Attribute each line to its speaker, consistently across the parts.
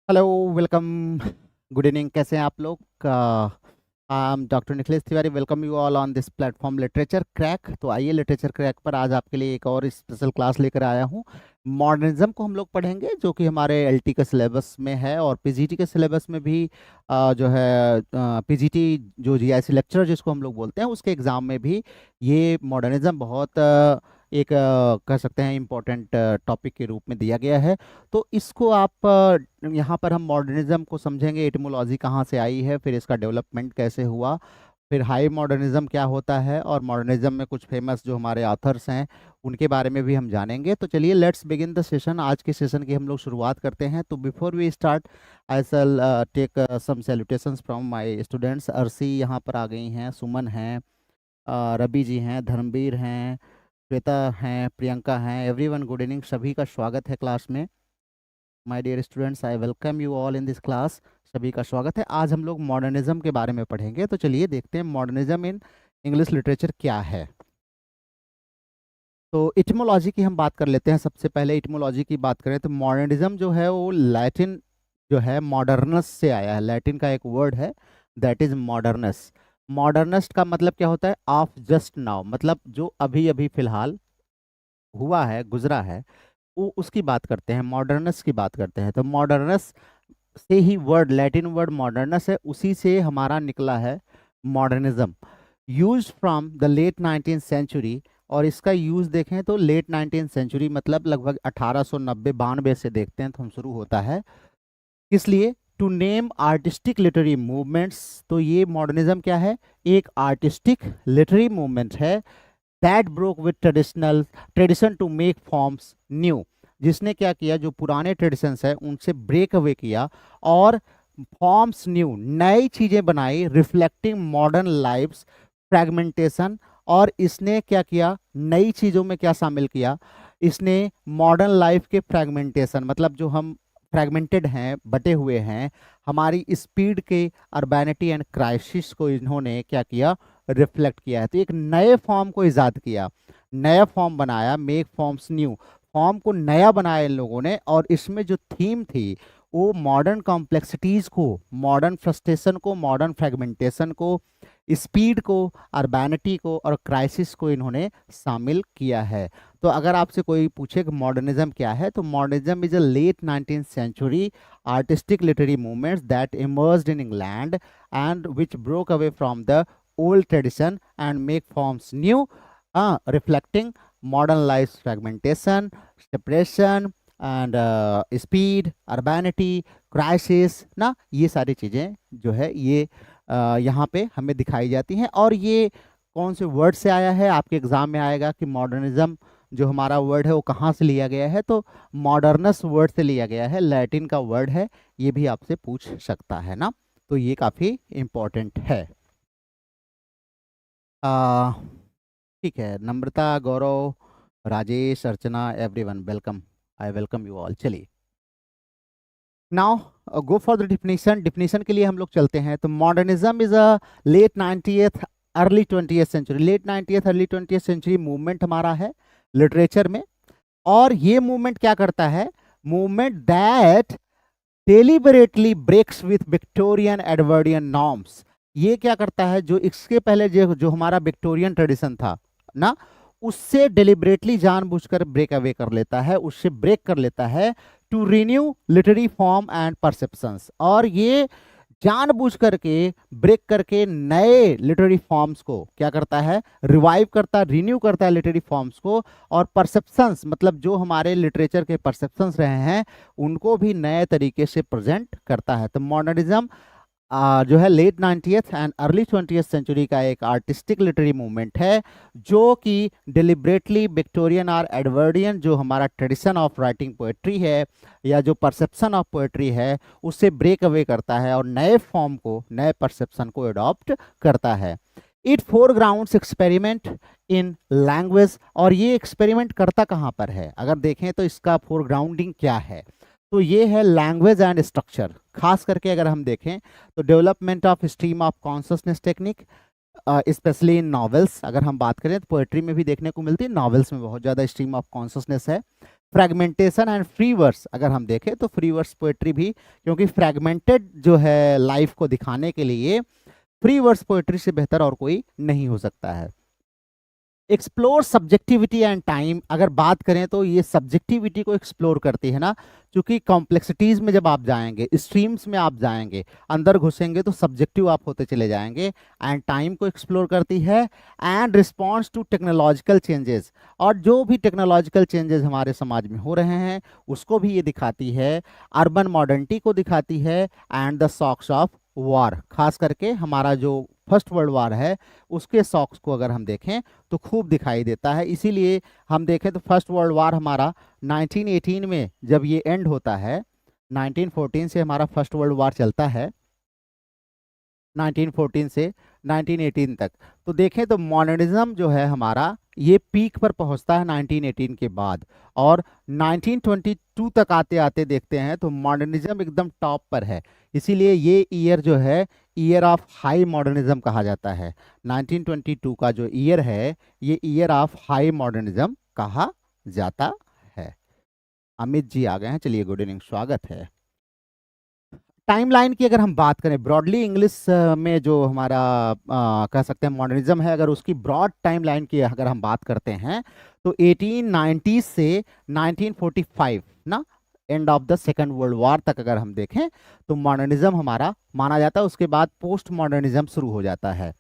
Speaker 1: Hello, welcome, good evening. कैसे हैं आप लोग? I am doctor Nikhilesh Tiwari. Welcome you all on this platform literature crack. तो आइए, लिटरेचर क्रैक पर आज आपके लिए एक और स्पेशल क्लास लेकर आया हूँ। मॉडर्निज्म को हम लोग पढ़ेंगे, जो कि हमारे एलटी के सिलेबस में है और पीजीटी के सिलेबस में भी जो है पीजीटी जो जीआईसी लेक्चर जिसको हम लोग बोलते हैं, उसके एग्ज़ाम में भी ये मॉडर्निज्म बहुत एक कह सकते हैं इम्पोर्टेंट टॉपिक के रूप में दिया गया है। तो इसको आप यहाँ पर हम मॉडर्निज्म को समझेंगे, एटिमोलॉजी कहाँ से आई है, फिर इसका डेवलपमेंट कैसे हुआ, फिर हाई मॉडर्निज्म क्या होता है, और मॉडर्निज्म में कुछ फेमस जो हमारे ऑथर्स हैं उनके बारे में भी हम जानेंगे। तो चलिए, लेट्स बिगिन द सेशन। आज के सेशन की हम लोग शुरुआत करते हैं। तो before we start, I shall take some salutations from my students. अर्सी यहाँ पर आ गई हैं, सुमन हैं, रवि जी हैं, धर्मवीर हैं, श्वेता हैं, प्रियंका हैं। एवरीवन गुड इवनिंग, सभी का स्वागत है क्लास में। My dear students, I welcome you all in this class. सभी का स्वागत है। आज हम लोग मॉडर्निज्म के बारे में पढ़ेंगे। तो चलिए देखते हैं मॉडर्निज्म इन इंग्लिश लिटरेचर क्या है। तो इटिमोलॉजी की हम बात कर लेते हैं। सबसे पहले इटिमोलॉजी की बात करें तो मॉडर्निज्म जो है वो लैटिन जो है मॉडर्नस से आया है। लैटिन का एक वर्ड है, दैट इज मॉडर्नस। मॉडर्नस का मतलब क्या होता है? ऑफ जस्ट नाउ, मतलब जो अभी अभी फिलहाल हुआ है, गुजरा है, वो उसकी बात करते हैं, मॉडर्नस की बात करते हैं। तो मॉडर्नस से ही वर्ड, लैटिन वर्ड मॉडर्नस है, उसी से हमारा निकला है modernism. Use from the late 19th century. और इसका यूज देखें तो लेट 19th सेंचुरी मतलब लगभग 1890-92 से देखते हैं तो हम शुरू होता है। इसलिए to name artistic literary movements. तो ये मॉडर्निज्म क्या है? एक आर्टिस्टिक लिटरेरी मूवमेंट है that broke with tradition to make forms new. जिसने क्या किया, जो पुराने ट्रेडिशंस है उनसे ब्रेक अवे किया और फॉर्म्स न्यू, नई चीजें बनाई, रिफ्लेक्टिंग मॉडर्न लाइफ्स फ्रेगमेंटेशन। और इसने क्या किया, नई चीजों में क्या शामिल किया, इसने मॉडर्न लाइफ के फ्रेगमेंटेशन, मतलब जो हम फ्रेगमेंटेड हैं, बटे हुए हैं, हमारी स्पीड के, अर्बैनिटी एंड क्राइसिस को इन्होंने क्या किया, रिफ्लेक्ट किया है। तो एक नए फॉर्म को इजाद किया, नया फॉर्म बनाया, मेक फॉर्म्स न्यू, फॉर्म को नया बनाया इन लोगों ने। और इसमें जो थीम थी वो मॉडर्न कॉम्प्लेक्सिटीज को, मॉडर्न फ्रस्ट्रेशन को, मॉडर्न फ्रेगमेंटेशन को, स्पीड को, अर्बैनिटी को और क्राइसिस को इन्होंने शामिल किया है। तो अगर आपसे कोई पूछे कि मॉडर्निज्म क्या है, तो modernism is a late 19th century artistic literary movements that emerged in England and which broke away from the old tradition and make forms new, reflecting modern life's fragmentation, separation and speed, urbanity, crisis ना, ये सारी चीज़ें जो है ये यहाँ पे हमें दिखाई जाती हैं। और ये कौन से वर्ड से आया है? आपके एग्जाम में आएगा कि मॉडर्निज्म जो हमारा वर्ड है वो कहाँ से लिया गया है। तो मॉडर्नस वर्ड से लिया गया है, लैटिन का वर्ड है। ये भी आपसे पूछ सकता है ना, तो ये काफ़ी इम्पोर्टेंट है। आ, ठीक है, Namrata, Gaurav, Rajesh, Archana, everyone welcome. I welcome you all. चलिए now go for the definition. Definition के लिए हम लोग चलते हैं। तो modernism is a late 90th early 20th century, late 90th early 20th century movement हमारा है लिटरेचर में। और ये मूवमेंट क्या करता है? Movement that deliberately breaks with Victorian Edwardian norms. ये क्या करता है, जो इसके पहले जो हमारा विक्टोरियन ट्रेडिशन था ना, उससे डेलिबरेटली जानबूझकर ब्रेक अवे कर लेता है, उससे ब्रेक कर लेता है to renew literary form and perceptions. और ये जानबूझ करके ब्रेक करके नए लिटरेरी फॉर्म्स को क्या करता है, रिवाइव करता है, रिन्यू करता है लिटरेरी फॉर्म्स को। और परसेप्शंस मतलब जो हमारे लिटरेचर के परसेप्शंस रहे हैं उनको भी नए तरीके से प्रेजेंट करता है। तो मॉडर्निज्म जो है late 90th and early 20th century का एक आर्टिस्टिक लिटरेरी मूवमेंट है, जो कि डिलिबरेटली विक्टोरियन और एडवर्डियन जो हमारा ट्रेडिशन ऑफ राइटिंग पोएट्री है या जो परसेप्शन ऑफ पोएट्री है उससे ब्रेक अवे करता है और नए फॉर्म को, नए परसेप्शन को अडॉप्ट करता है। It foregrounds experiment in language. और ये एक्सपेरिमेंट करता कहाँ पर है? अगर देखें तो इसका फोरग्राउंडिंग क्या है, तो ये है लैंग्वेज एंड स्ट्रक्चर। खास करके अगर हम देखें तो development of stream of consciousness technique, specially in novels. अगर हम बात करें तो पोएट्री में भी देखने को मिलती है, नॉवेल्स में बहुत ज़्यादा स्ट्रीम ऑफ कॉन्शसनेस है। फ्रेगमेंटेशन एंड फ्री वर्स अगर हम देखें तो फ्री वर्स पोएट्री भी, क्योंकि फ्रेगमेंटेड जो है लाइफ को दिखाने के लिए फ्री वर्स पोएट्री से बेहतर और कोई नहीं हो सकता है। एक्सप्लोर सब्जेक्टिविटी एंड टाइम अगर बात करें तो ये सब्जेक्टिविटी को एक्सप्लोर करती है ना, क्योंकि कॉम्प्लेक्सिटीज में जब आप जाएंगे, स्ट्रीम्स में आप जाएंगे, अंदर घुसेंगे तो सब्जेक्टिव आप होते चले जाएंगे। एंड टाइम को एक्सप्लोर करती है। And response to technological changes, और जो भी टेक्नोलॉजिकल चेंजेस हमारे समाज में हो रहे हैं उसको भी ये दिखाती है। अर्बन मॉडर्निटी को दिखाती है। And the shocks of war, खास करके हमारा जो फर्स्ट वर्ल्ड वॉर है उसके शॉक्स को अगर हम देखें तो खूब दिखाई देता है। इसीलिए हम देखें तो फर्स्ट वर्ल्ड वॉर हमारा 1918 में जब ये एंड होता है, 1914 से हमारा फर्स्ट वर्ल्ड वॉर चलता है, 1914 से 1918 तक। तो देखें तो मॉडर्निज्म जो है हमारा ये पीक पर पहुंचता है 1918 के बाद, और 1922 तक आते आते देखते हैं तो मॉडर्निज्म एकदम टॉप पर है। इसीलिए ये ईयर जो है ईयर ऑफ हाई मॉडर्निज्म कहा जाता है। 1922 का जो ईयर है ये ईयर ऑफ हाई मॉडर्निज्म कहा जाता है। अमित जी आ गए हैं, चलिए गुड इवनिंग, स्वागत है। टाइमलाइन की अगर हम बात करें ब्रॉडली इंग्लिश में जो हमारा कह सकते हैं मॉडर्निज्म है, अगर उसकी ब्रॉड टाइमलाइन की अगर हम बात करते हैं तो 1890 से 1945 ना, end of the second world war तक अगर हम देखें तो मॉडर्निज्म हमारा माना जाता है। उसके बाद पोस्ट मॉडर्निज्म शुरू हो जाता है।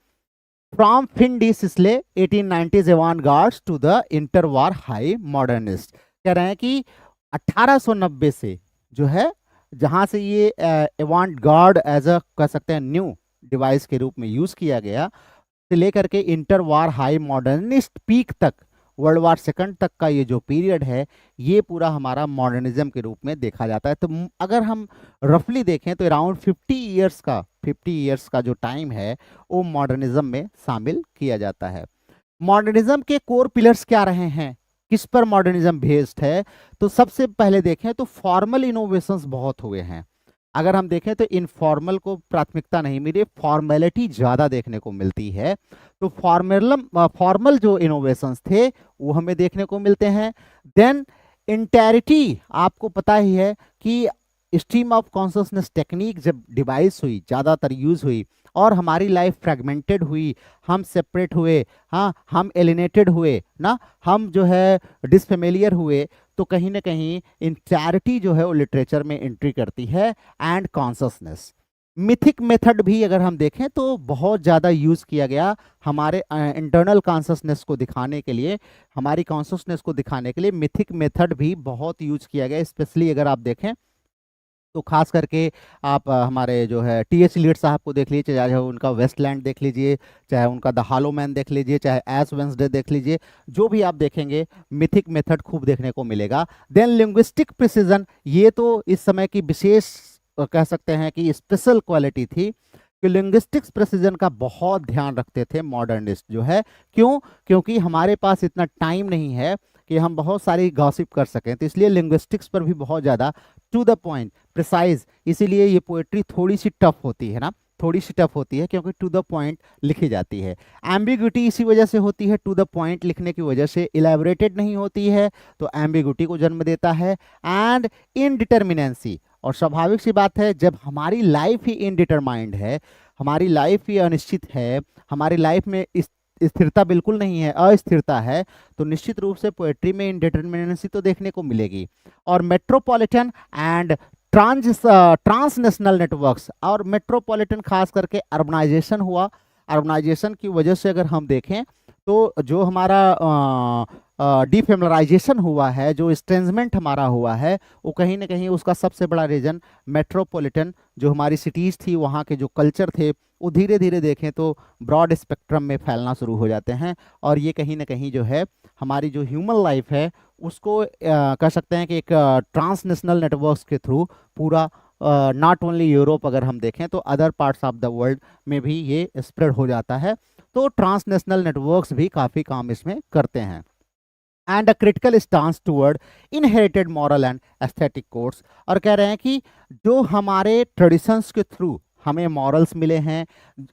Speaker 1: From fin de siecle 1890s avant gardes to the interwar high modernist, कह रहे हैं कि 1890 से जो है जहां से ये एवांट गार्ड एज अ कह सकते हैं न्यू डिवाइस के रूप में यूज किया गया, से लेकर के इंटर वार हाई मॉडर्निस्ट पीक तक, वर्ल्ड वार सेकंड तक का ये जो पीरियड है ये पूरा हमारा मॉडर्निज्म के रूप में देखा जाता है। तो अगर हम रफली देखें तो अराउंड 50 ईयर्स का जो टाइम है वो मॉडर्निज्म में शामिल किया जाता है। मॉडर्निज्म के कोर पिलर्स क्या रहे हैं, किस पर मॉडर्निज्म बेस्ड है, तो सबसे पहले देखें तो फॉर्मल इनोवेशंस बहुत हुए हैं। अगर हम देखें तो इनफॉर्मल को प्राथमिकता नहीं मिली, फॉर्मेलिटी ज़्यादा देखने को मिलती है। तो फॉर्मल जो इनोवेशंस थे वो हमें देखने को मिलते हैं। देन इंटेरिटी, आपको पता ही है कि स्ट्रीम ऑफ कॉन्शसनेस टेक्निक जब डिवाइस हुई, ज़्यादातर यूज हुई और हमारी लाइफ फ्रेगमेंटेड हुई, हम सेपरेट हुए, हाँ हम एलिनेटेड हुए ना, हम जो है डिसफेमिलियर हुए, तो कहीं ना कहीं इंटैरिटी जो है वो लिटरेचर में एंट्री करती है। एंड कॉन्शसनेस, मिथिक मेथड भी अगर हम देखें तो बहुत ज़्यादा यूज़ किया गया हमारे इंटरनल कॉन्शसनेस को दिखाने के लिए, हमारी कॉन्शसनेस को दिखाने के लिए मिथिक मेथड भी बहुत यूज किया गया। स्पेशली अगर आप देखें तो खास करके आप हमारे जो है टी.एच. लीड साहब को देख लीजिए, चाहे उनका वेस्टलैंड देख लीजिए, चाहे उनका द हॉलो मैन देख लीजिए, चाहे एश वेंसडे देख लीजिए, जो भी आप देखेंगे मिथिक मेथड खूब देखने को मिलेगा। देन लिंग्विस्टिक प्रिसीजन, ये तो इस समय की विशेष कह सकते हैं कि स्पेशल क्वालिटी थी कि लिंग्विस्टिक्स प्रिसीजन का बहुत ध्यान रखते थे मॉडर्निस्ट जो है। क्यों? क्योंकि हमारे पास इतना टाइम नहीं है कि हम बहुत सारी गॉसिप कर सकें, तो इसलिए लिंग्विस्टिक्स पर भी बहुत ज़्यादा टू द पॉइंट, प्रिसाइज, इसीलिए ये पोएट्री थोड़ी सी टफ होती है ना, थोड़ी सी टफ होती है क्योंकि टू द पॉइंट लिखी जाती है। एम्बिग्यूटी इसी वजह से होती है, टू द पॉइंट लिखने की वजह से, इलेबोरेटेड नहीं होती है तो एम्बिग्यूटी को जन्म देता है। एंड इनडिटर्मिनेंसी, और स्वाभाविक सी बात है जब हमारी लाइफ ही इनडिटरमाइंड है, हमारी लाइफ ही अनिश्चित है, हमारी लाइफ में स्थिरता बिल्कुल नहीं है, अस्थिरता है, तो निश्चित रूप से पोएट्री में इनडिटर्मिनेंसी तो देखने को मिलेगी। और मेट्रोपॉलिटन एंड ट्रांसनेशनल नेटवर्क्स, और मेट्रोपॉलिटन खास करके अर्बनाइजेशन हुआ, अर्बनाइजेशन की वजह से अगर हम देखें तो जो हमारा डिफेमिलराइजेशन हुआ है, जो स्ट्रेंजमेंट हमारा हुआ है, वो कहीं ना कहीं उसका सबसे बड़ा रीजन मेट्रोपॉलिटन जो हमारी सिटीज़ थी, वहाँ के जो कल्चर थे वो धीरे धीरे देखें तो ब्रॉड स्पेक्ट्रम में फैलना शुरू हो जाते हैं। और ये कहीं ना कहीं जो है हमारी जो ह्यूमन लाइफ है उसको कह सकते हैं कि एक ट्रांसनेशनल नेटवर्क्स के थ्रू पूरा, नॉट ओनली यूरोप, अगर हम देखें तो other parts of the world में भी ये स्प्रेड हो जाता है। तो ट्रांसनेशनल नेटवर्क्स भी काफ़ी काम इसमें करते हैं। And a critical stance toward inherited moral and aesthetic codes, और कह रहे हैं कि जो हमारे ट्रेडिशंस के थ्रू हमें मॉरल्स मिले हैं,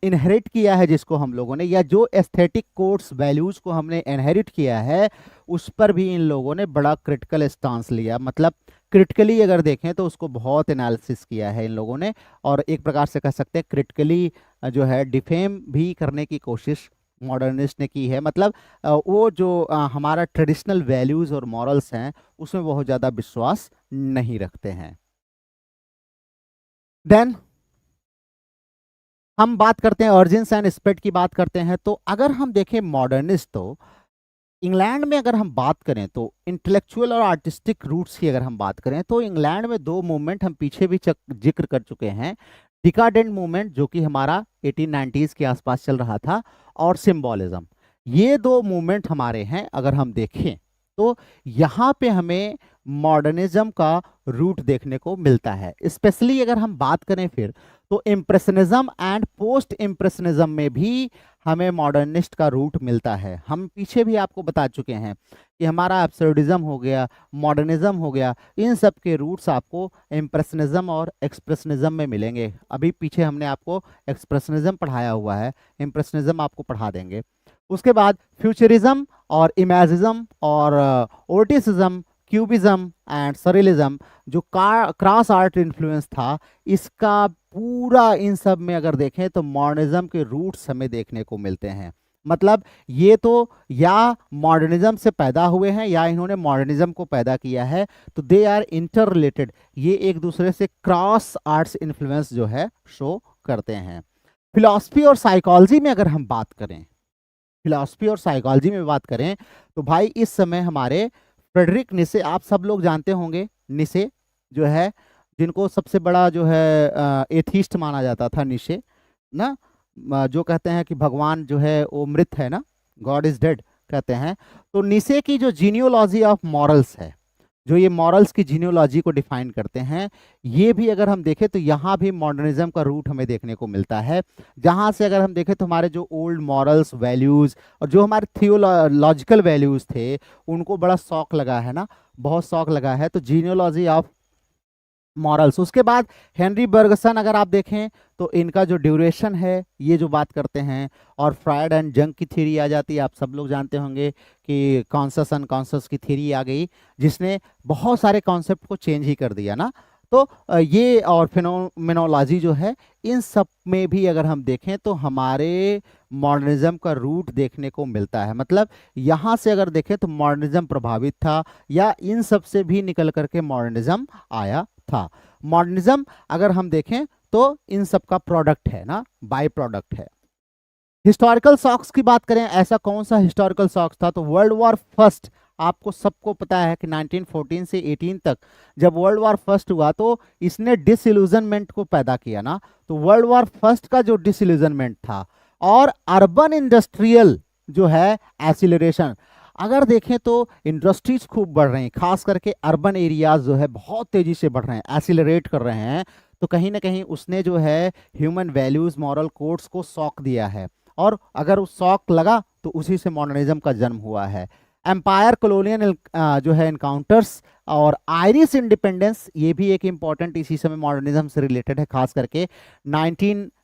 Speaker 1: इनहेरिट किया है जिसको हम लोगों ने, या जो एस्थेटिक कोड्स वैल्यूज को हमने इनहेरिट किया है, उस पर भी इन लोगों ने बड़ा क्रिटिकल स्टांस लिया। मतलब क्रिटिकली अगर देखें तो उसको बहुत एनालिसिस किया है इन लोगों ने, और एक प्रकार से कह सकते हैं क्रिटिकली जो है डिफेम भी करने की कोशिश मॉडर्निस्ट ने की है। मतलब वो जो हमारा ट्रेडिशनल वैल्यूज और मॉरल्स हैं उसमें बहुत ज़्यादा विश्वास नहीं रखते हैं। देन हम बात करते हैं ऑरिजिन्स एंड स्प्रेड की बात करते हैं। तो अगर हम देखें मॉडर्निस्ट, तो इंग्लैंड में अगर हम बात करें तो इंटेलेक्चुअल और आर्टिस्टिक रूट्स की अगर हम बात करें तो इंग्लैंड में दो मूवमेंट हम पीछे भी जिक्र कर चुके हैं। डिकाडेंट मूवमेंट जो कि हमारा 1890s के आसपास चल रहा था, और सिंबॉलिज्म। ये दो मूवमेंट हमारे हैं अगर हम देखें तो यहाँ पे हमें मॉडर्निज्म का रूट देखने को मिलता है। स्पेशली अगर हम बात करें फिर तो इम्प्रेशनिज्म एंड पोस्ट इम्प्रेशनिज्म में भी हमें मॉडर्निस्ट का रूट मिलता है। हम पीछे भी आपको बता चुके हैं कि हमारा एब्सर्डिज्म हो गया, मॉडर्निज्म हो गया, इन सब के रूट्स आपको इम्प्रेशनिज्म और एक्सप्रेशनिज्म में मिलेंगे। अभी पीछे हमने आपको एक्सप्रेशनिज्म पढ़ाया हुआ है, इम्प्रेशनिज्म आपको पढ़ा देंगे। उसके बाद फ्यूचरिज्म और इमेजिज्म और ओर्टिसिज्म, क्यूबिज्म एंड सरिलिज्म, जो क्रॉस आर्ट इन्फ्लुएंस था, इसका पूरा इन सब में अगर देखें तो मॉडर्निज्म के रूट्स हमें देखने को मिलते हैं। मतलब ये तो या मॉडर्निज्म से पैदा हुए हैं या इन्होंने मॉडर्निज्म को पैदा किया है, तो दे आर इंटर रिलेटेड। ये एक दूसरे से क्रॉस आर्ट्स इन्फ्लुएंस जो है शो करते हैं। फिलॉसफी और साइकोलॉजी में अगर हम बात करें, फिलॉसफी और साइकोलॉजी में बात करें तो भाई इस समय हमारे फ्रेडरिक निसे, आप सब लोग जानते होंगे निसे जो है, जिनको सबसे बड़ा जो है एथीस्ट माना जाता था निसे ना, जो कहते हैं कि भगवान जो है वो मृत है ना, गॉड इज डेड कहते हैं। तो निसे की जो जीनियोलॉजी ऑफ मॉरल्स है, जो ये मॉरल्स की जीनियोलॉजी को डिफाइन करते हैं, ये भी अगर हम देखें तो यहाँ भी मॉडर्निज्म का रूट हमें देखने को मिलता है। जहाँ से अगर हम देखें तो हमारे जो ओल्ड मॉरल्स वैल्यूज़ और जो हमारे थियोलॉजिकल वैल्यूज़ थे, उनको बड़ा शौक लगा है ना, बहुत शौक लगा है। तो जीनियोलॉजी ऑफ मॉरल्स। उसके बाद हेनरी बर्गसन अगर आप देखें तो इनका जो ड्यूरेशन है ये जो बात करते हैं, और फ्रायड एंड जंग की थ्योरी आ जाती है। आप सब लोग जानते होंगे कि कॉन्शस अनकॉन्शस की थ्योरी आ गई, जिसने बहुत सारे कॉन्सेप्ट को चेंज ही कर दिया ना। तो ये और फिनोमेनोलॉजी जो है, इन सब में भी अगर हम देखें तो हमारे मॉडर्निज्म का रूट देखने को मिलता है। मतलब यहाँ से अगर देखें तो मॉडर्निज्म प्रभावित था, या इन सब से भी निकल करके मॉडर्निज्म आया था। मॉडर्निज्म अगर हम देखें तो इन सब का प्रोडक्ट है ना, बाय प्रोडक्ट है। हिस्टोरिकल शॉक्स की बात करें, ऐसा कौन सा हिस्टोरिकल शॉक्स था, तो वर्ल्ड वॉर फर्स्ट। आपको सबको पता है कि 1914 से 18 तक जब वर्ल्ड वॉर फर्स्ट हुआ तो इसने डिसइल्यूजनमेंट को पैदा किया ना। तो वर्ल्ड वॉर फर्स्ट का जो डिसइल्यूजनमेंट था, और अर्बन इंडस्ट्रियल जो है एक्सीलरेशन, अगर देखें तो इंडस्ट्रीज खूब बढ़ रही हैं, खास करके अर्बन एरियाज जो है बहुत तेजी से बढ़ रहे हैं, एक्सीलरेट कर रहे हैं। तो कहीं ना कहीं उसने जो है ह्यूमन वैल्यूज मॉरल कोड्स को शॉक दिया है, और अगर उस शॉक लगा तो उसी से मॉडर्निज्म का जन्म हुआ है। एम्पायर कॉलोनियल जो है इनकाउंटर्स और आयरिश इंडिपेंडेंस, ये भी एक इम्पॉर्टेंट इसी समय मॉडर्निज्म से रिलेटेड है, खास करके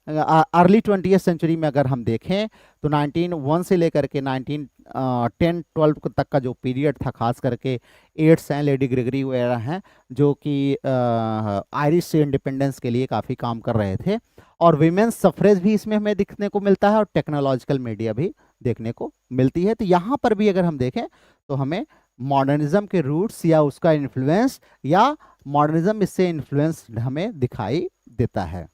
Speaker 1: अर्ली 20th सेंचुरी में अगर हम देखें तो 1901 से लेकर के 1910-12 तक का जो पीरियड था, खास करके एड्स हैं, लेडी ग्रेगरी वगैरह हैं, जो कि आयरिश से इंडिपेंडेंस के लिए काफ़ी काम कर रहे थे। और वीमेंस सफरेज भी इसमें हमें दिखने को मिलता है, और टेक्नोलॉजिकल मीडिया भी देखने को मिलती है। तो यहाँ पर भी अगर हम देखें तो हमें मॉडर्निज्म के रूट्स या उसका इन्फ्लुएंस, या मॉडर्निज्म इससे इन्फ्लुएंस हमें दिखाई देता है।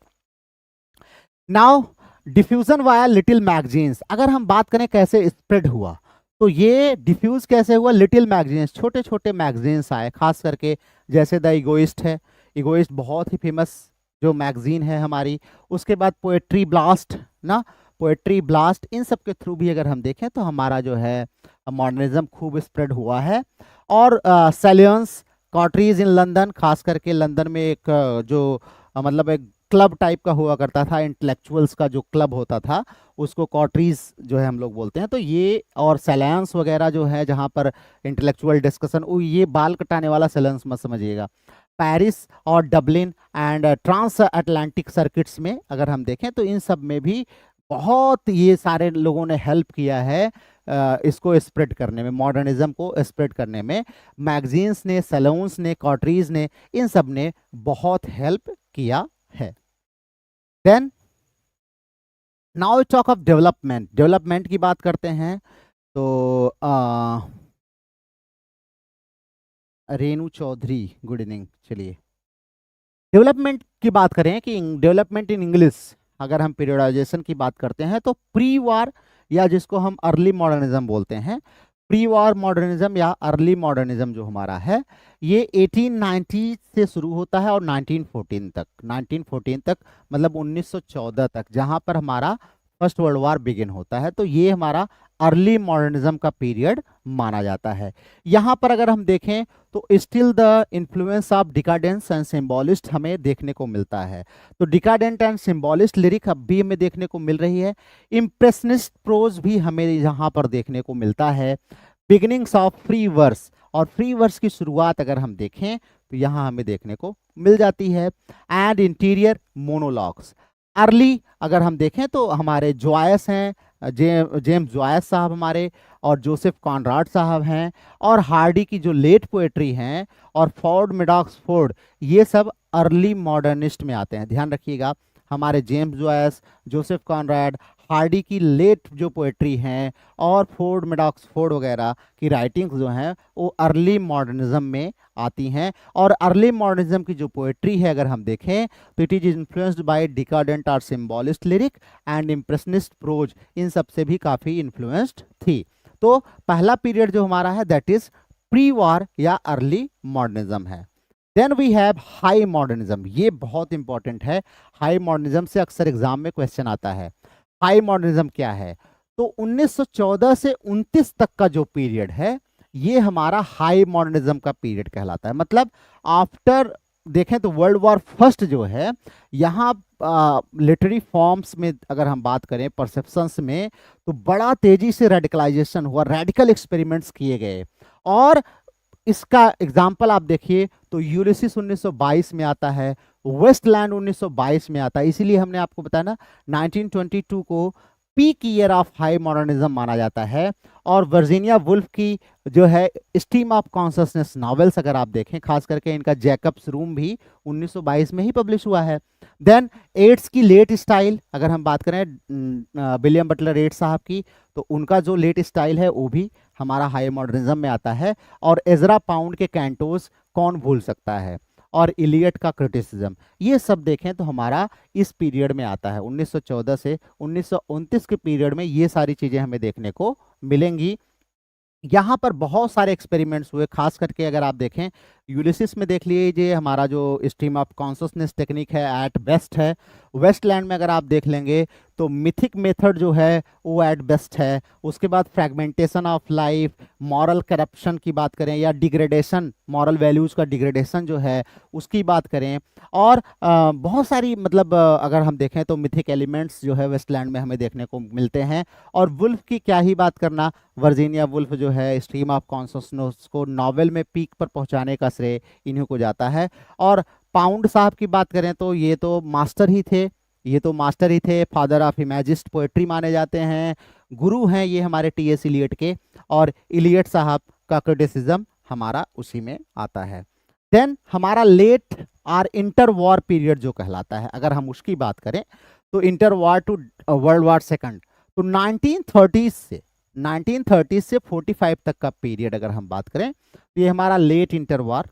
Speaker 1: Now diffusion via little magazines, अगर हम बात करें कैसे स्प्रेड हुआ, तो ये डिफ्यूज कैसे हुआ, लिटिल मैगजीन्स, छोटे छोटे मैगजीन्स आए, खास करके जैसे द इगोइस्ट है, इगोइस्ट बहुत ही फेमस जो मैगजीन है हमारी। उसके बाद पोएट्री ब्लास्ट ना, पोएट्री ब्लास्ट, इन सब के थ्रू भी अगर हम देखें तो हमारा जो है मॉडर्निज्म खूब स्प्रेड हुआ है। और सेलियंस कॉटरीज इन लंदन, खास करके लंदन में एक जो मतलब एक क्लब टाइप का हुआ करता था, इंटेलेक्चुअल्स का जो क्लब होता था उसको कॉटरीज जो है हम लोग बोलते हैं। तो ये और सैलेंस वगैरह जो है जहाँ पर इंटेलेक्चुअल डिस्कशन, वो ये बाल कटाने वाला सैलेंस मत समझिएगा। पेरिस और Dublin and transatlantic circuits में अगर हम देखें तो इन सब में भी बहुत ये सारे लोगों ने हेल्प किया है इसको स्प्रेड करने में, मॉडर्निज्म को स्प्रेड करने में। मैगजीन्स ने, सैलून्स ने, कॉटरीज ने, इन सब ने बहुत हेल्प किया है। Then now we talk of development. Development की बात करते हैं तो रेनू चौधरी, गुड इवनिंग। चलिए डेवलपमेंट की बात करें कि डेवलपमेंट इन इंग्लिश अगर हम पीरियडाइजेशन की बात करते हैं तो प्री वार या जिसको हम अर्ली मॉडर्निज्म बोलते हैं, प्री वार मॉडर्निज्म या अर्ली मॉडर्निज्म जो हमारा है ये 1890 से शुरू होता है और 1914 तक मतलब 1914 तक, जहां पर हमारा फर्स्ट वर्ल्ड वार बिगिन होता है। तो ये हमारा अर्ली मॉडर्निज्म का पीरियड माना जाता है। यहाँ पर अगर हम देखें तो still the influence of decadence and symbolist हमें देखने को मिलता है। तो डिकाडेंट एंड सिंबॉलिस्ट लिरिक अब भी हमें देखने को मिल रही है। इम्प्रेशनिस्ट प्रोज भी हमें यहाँ पर देखने को मिलता है। बिगिनिंग्स ऑफ फ्री वर्स, और फ्री वर्स की शुरुआत अगर हम देखें तो यहाँ हमें देखने को मिल जाती है। एंड इंटीरियर मोनोलॉग्स अर्ली अगर हम देखें तो हमारे जॉयस हैं, जेम्स जॉयस साहब हमारे, और जोसेफ कॉनराड साहब हैं, और हार्डी की जो लेट पोएट्री हैं, और फोर्ड मेडॉक्स फोर्ड, ये सब अर्ली मॉडर्निस्ट में आते हैं। ध्यान रखिएगा, हमारे James Joyce, Joseph Conrad, Hardy की लेट जो पोएट्री हैं, और फोर्ड मेडॉक्स फोर्ड वगैरह की राइटिंग्स जो हैं वो अर्ली मॉडर्निज्म में आती हैं। और अर्ली मॉडर्निज्म की जो पोएट्री है अगर हम देखें तो it is influenced by decadent और सिंबॉलिस्ट लिरिक एंड इम्प्रेशनिस्ट प्रोज, इन सब से भी काफ़ी इन्फ्लुएंस्ड थी। तो पहला पीरियड जो हमारा है दैट इज प्री वार या अर्ली मॉडर्निज्म है। Then we have high modernism, ये बहुत इंपॉर्टेंट है। हाई मॉडर्निज्म से अक्सर एग्जाम में क्वेश्चन आता है। हाई मॉडर्निज्म क्या है? तो 1914 से 29 तक का जो पीरियड है ये हमारा हाई मॉडर्निज्म का पीरियड कहलाता है। मतलब आफ्टर देखें तो वर्ल्ड वॉर फर्स्ट जो है, यहाँ लिटरेरी फॉर्म्स में अगर हम बात करें, परसेप्शंस में, तो बड़ा तेजी से रेडिकलाइजेशन हुआ, रेडिकल एक्सपेरिमेंट्स किए गए। और इसका एग्जाम्पल आप देखिए तो यूलिसिस 1922 में आता है, वेस्टलैंड 1922 में आता है। इसीलिए हमने आपको बताया ना 1922 को peak year of high modernism माना जाता है। और वर्जीनिया वुल्फ की जो है स्ट्रीम ऑफ कॉन्शसनेस नॉवेल्स अगर आप देखें, खास करके इनका जैकब्स रूम भी 1922 में ही पब्लिश हुआ है। देन एड्स की लेट स्टाइल अगर हम बात करें विलियम बटलर एड्स साहब की, तो उनका जो लेट स्टाइल है वो भी हमारा हाई मॉडर्निज्म में आता है। और एजरा पाउंड के कैंटोज कौन भूल सकता है, और इलियट का क्रिटिसिज्म, ये सब देखें तो हमारा इस पीरियड में आता है। 1914 से 1929 के पीरियड में ये सारी चीज़ें हमें देखने को मिलेंगी। यहाँ पर बहुत सारे एक्सपेरिमेंट्स हुए, खास करके अगर आप देखें यूलिसिस में देख लीजिए, हमारा जो स्ट्रीम ऑफ कॉन्शसनेस टेक्निक है एट बेस्ट है। वेस्टलैंड में अगर आप देख लेंगे तो मिथिक मेथड जो है वो एट बेस्ट है। उसके बाद fragmentation of life, moral corruption की बात करें, या डिग्रेडेशन, मॉरल वैल्यूज़ का डिग्रेडेशन जो है उसकी बात करें, और बहुत सारी मतलब अगर हम देखें तो मिथिक एलिमेंट्स जो है वेस्टलैंड में हमें देखने को मिलते हैं। और वुल्फ की क्या ही बात करना, वर्जीनिया वुल्फ जो है स्ट्रीम ऑफ कॉन्शसनेस को नॉवेल में पीक पर पहुंचाने का श्रेय इन्हीं को जाता है। और पाउंड साहब की बात करें तो ये तो मास्टर ही थे, फादर ऑफ इमेजिस्ट पोएट्री माने जाते हैं, गुरु हैं ये हमारे टी.एस. इलियट के। और इलियट साहब का क्रिटिसिज्म हमारा उसी में आता है। देन हमारा लेट और इंटर वॉर पीरियड जो कहलाता है, अगर हम उसकी बात करें तो inter war to world war second, तो 1930 से 45 तक का पीरियड अगर हम बात करें तो ये हमारा late inter war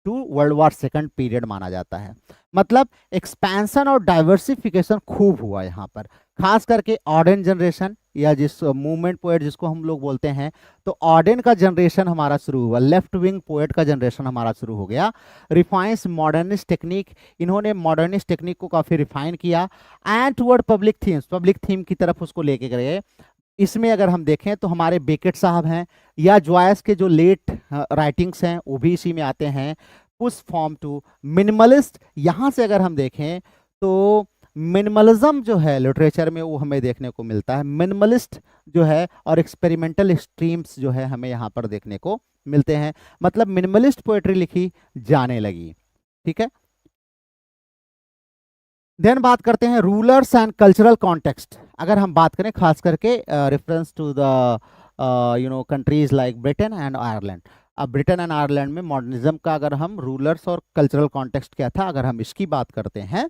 Speaker 1: to world war second period माना जाता है। मतलब एक्सपेंशन और डाइवर्सिफिकेशन खूब हुआ यहाँ पर, खास करके ऑर्डन जनरेशन या जिस मूवमेंट पोएट जिसको हम लोग बोलते हैं, तो ऑर्डन का जनरेशन हमारा शुरू हुआ, लेफ्ट विंग पोएट का जनरेशन हमारा शुरू हो गया। रिफाइंस मॉडर्निस्ट टेक्निक, इन्होंने मॉडर्निस्ट टेक्निक को काफ़ी रिफाइन किया। And toward public themes, public theme की तरफ उसको लेके गए। इसमें अगर हम देखें तो हमारे बेकेट साहब हैं, या जॉयस के जो लेट राइटिंग्स हैं वो भी इसी में आते हैं। पुश फॉर्म टू मिनिमलिस्ट, यहाँ से अगर हम देखें तो मिनिमलिज्म जो है लिटरेचर में वो हमें देखने को मिलता है। मिनिमलिस्ट जो है और एक्सपेरिमेंटल स्ट्रीम्स जो है हमें यहाँ पर देखने को मिलते हैं। मतलब मिनिमलिस्ट पोएट्री लिखी जाने लगी। ठीक है, देन बात करते हैं रूलर्स एंड कल्चरल कॉन्टेक्स्ट। अगर हम बात करें खास करके reference to the countries like Britain and Ireland. अब ब्रिटेन एंड आयरलैंड में मॉडर्निज्म का अगर हम रूलर्स और कल्चरल कॉन्टेक्स्ट क्या था, अगर हम इसकी बात करते हैं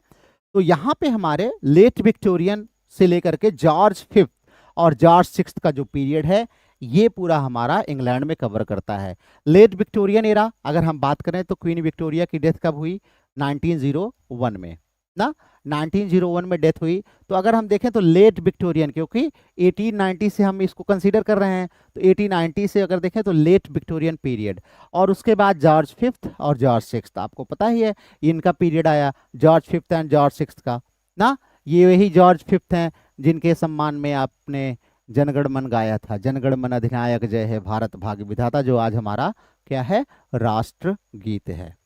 Speaker 1: तो यहाँ पे हमारे लेट विक्टोरियन से लेकर के जॉर्ज फिफ्थ और जॉर्ज सिक्स्थ का जो पीरियड है ये पूरा हमारा इंग्लैंड में कवर करता है। लेट विक्टोरियन एरा अगर हम बात करें तो क्वीन विक्टोरिया की डेथ कब हुई? 1901 में ना, 1901 में डेथ हुई। तो अगर हम देखें तो लेट विक्टोरियन, क्योंकि 1890 से हम इसको कंसीडर कर रहे हैं, तो 1890 से अगर देखें तो लेट विक्टोरियन पीरियड। और उसके बाद जॉर्ज फिफ्थ और जॉर्ज सिक्स्थ, आपको पता ही है इनका पीरियड आया George fifth and George sixth का ना। ये वही जॉर्ज फिफ्थ हैं जिनके सम्मान में आपने जनगण मन गाया था, जनगण मन अधिनायक जय है भारत भाग्य विधाता, जो आज हमारा क्या है? राष्ट्र गीत है,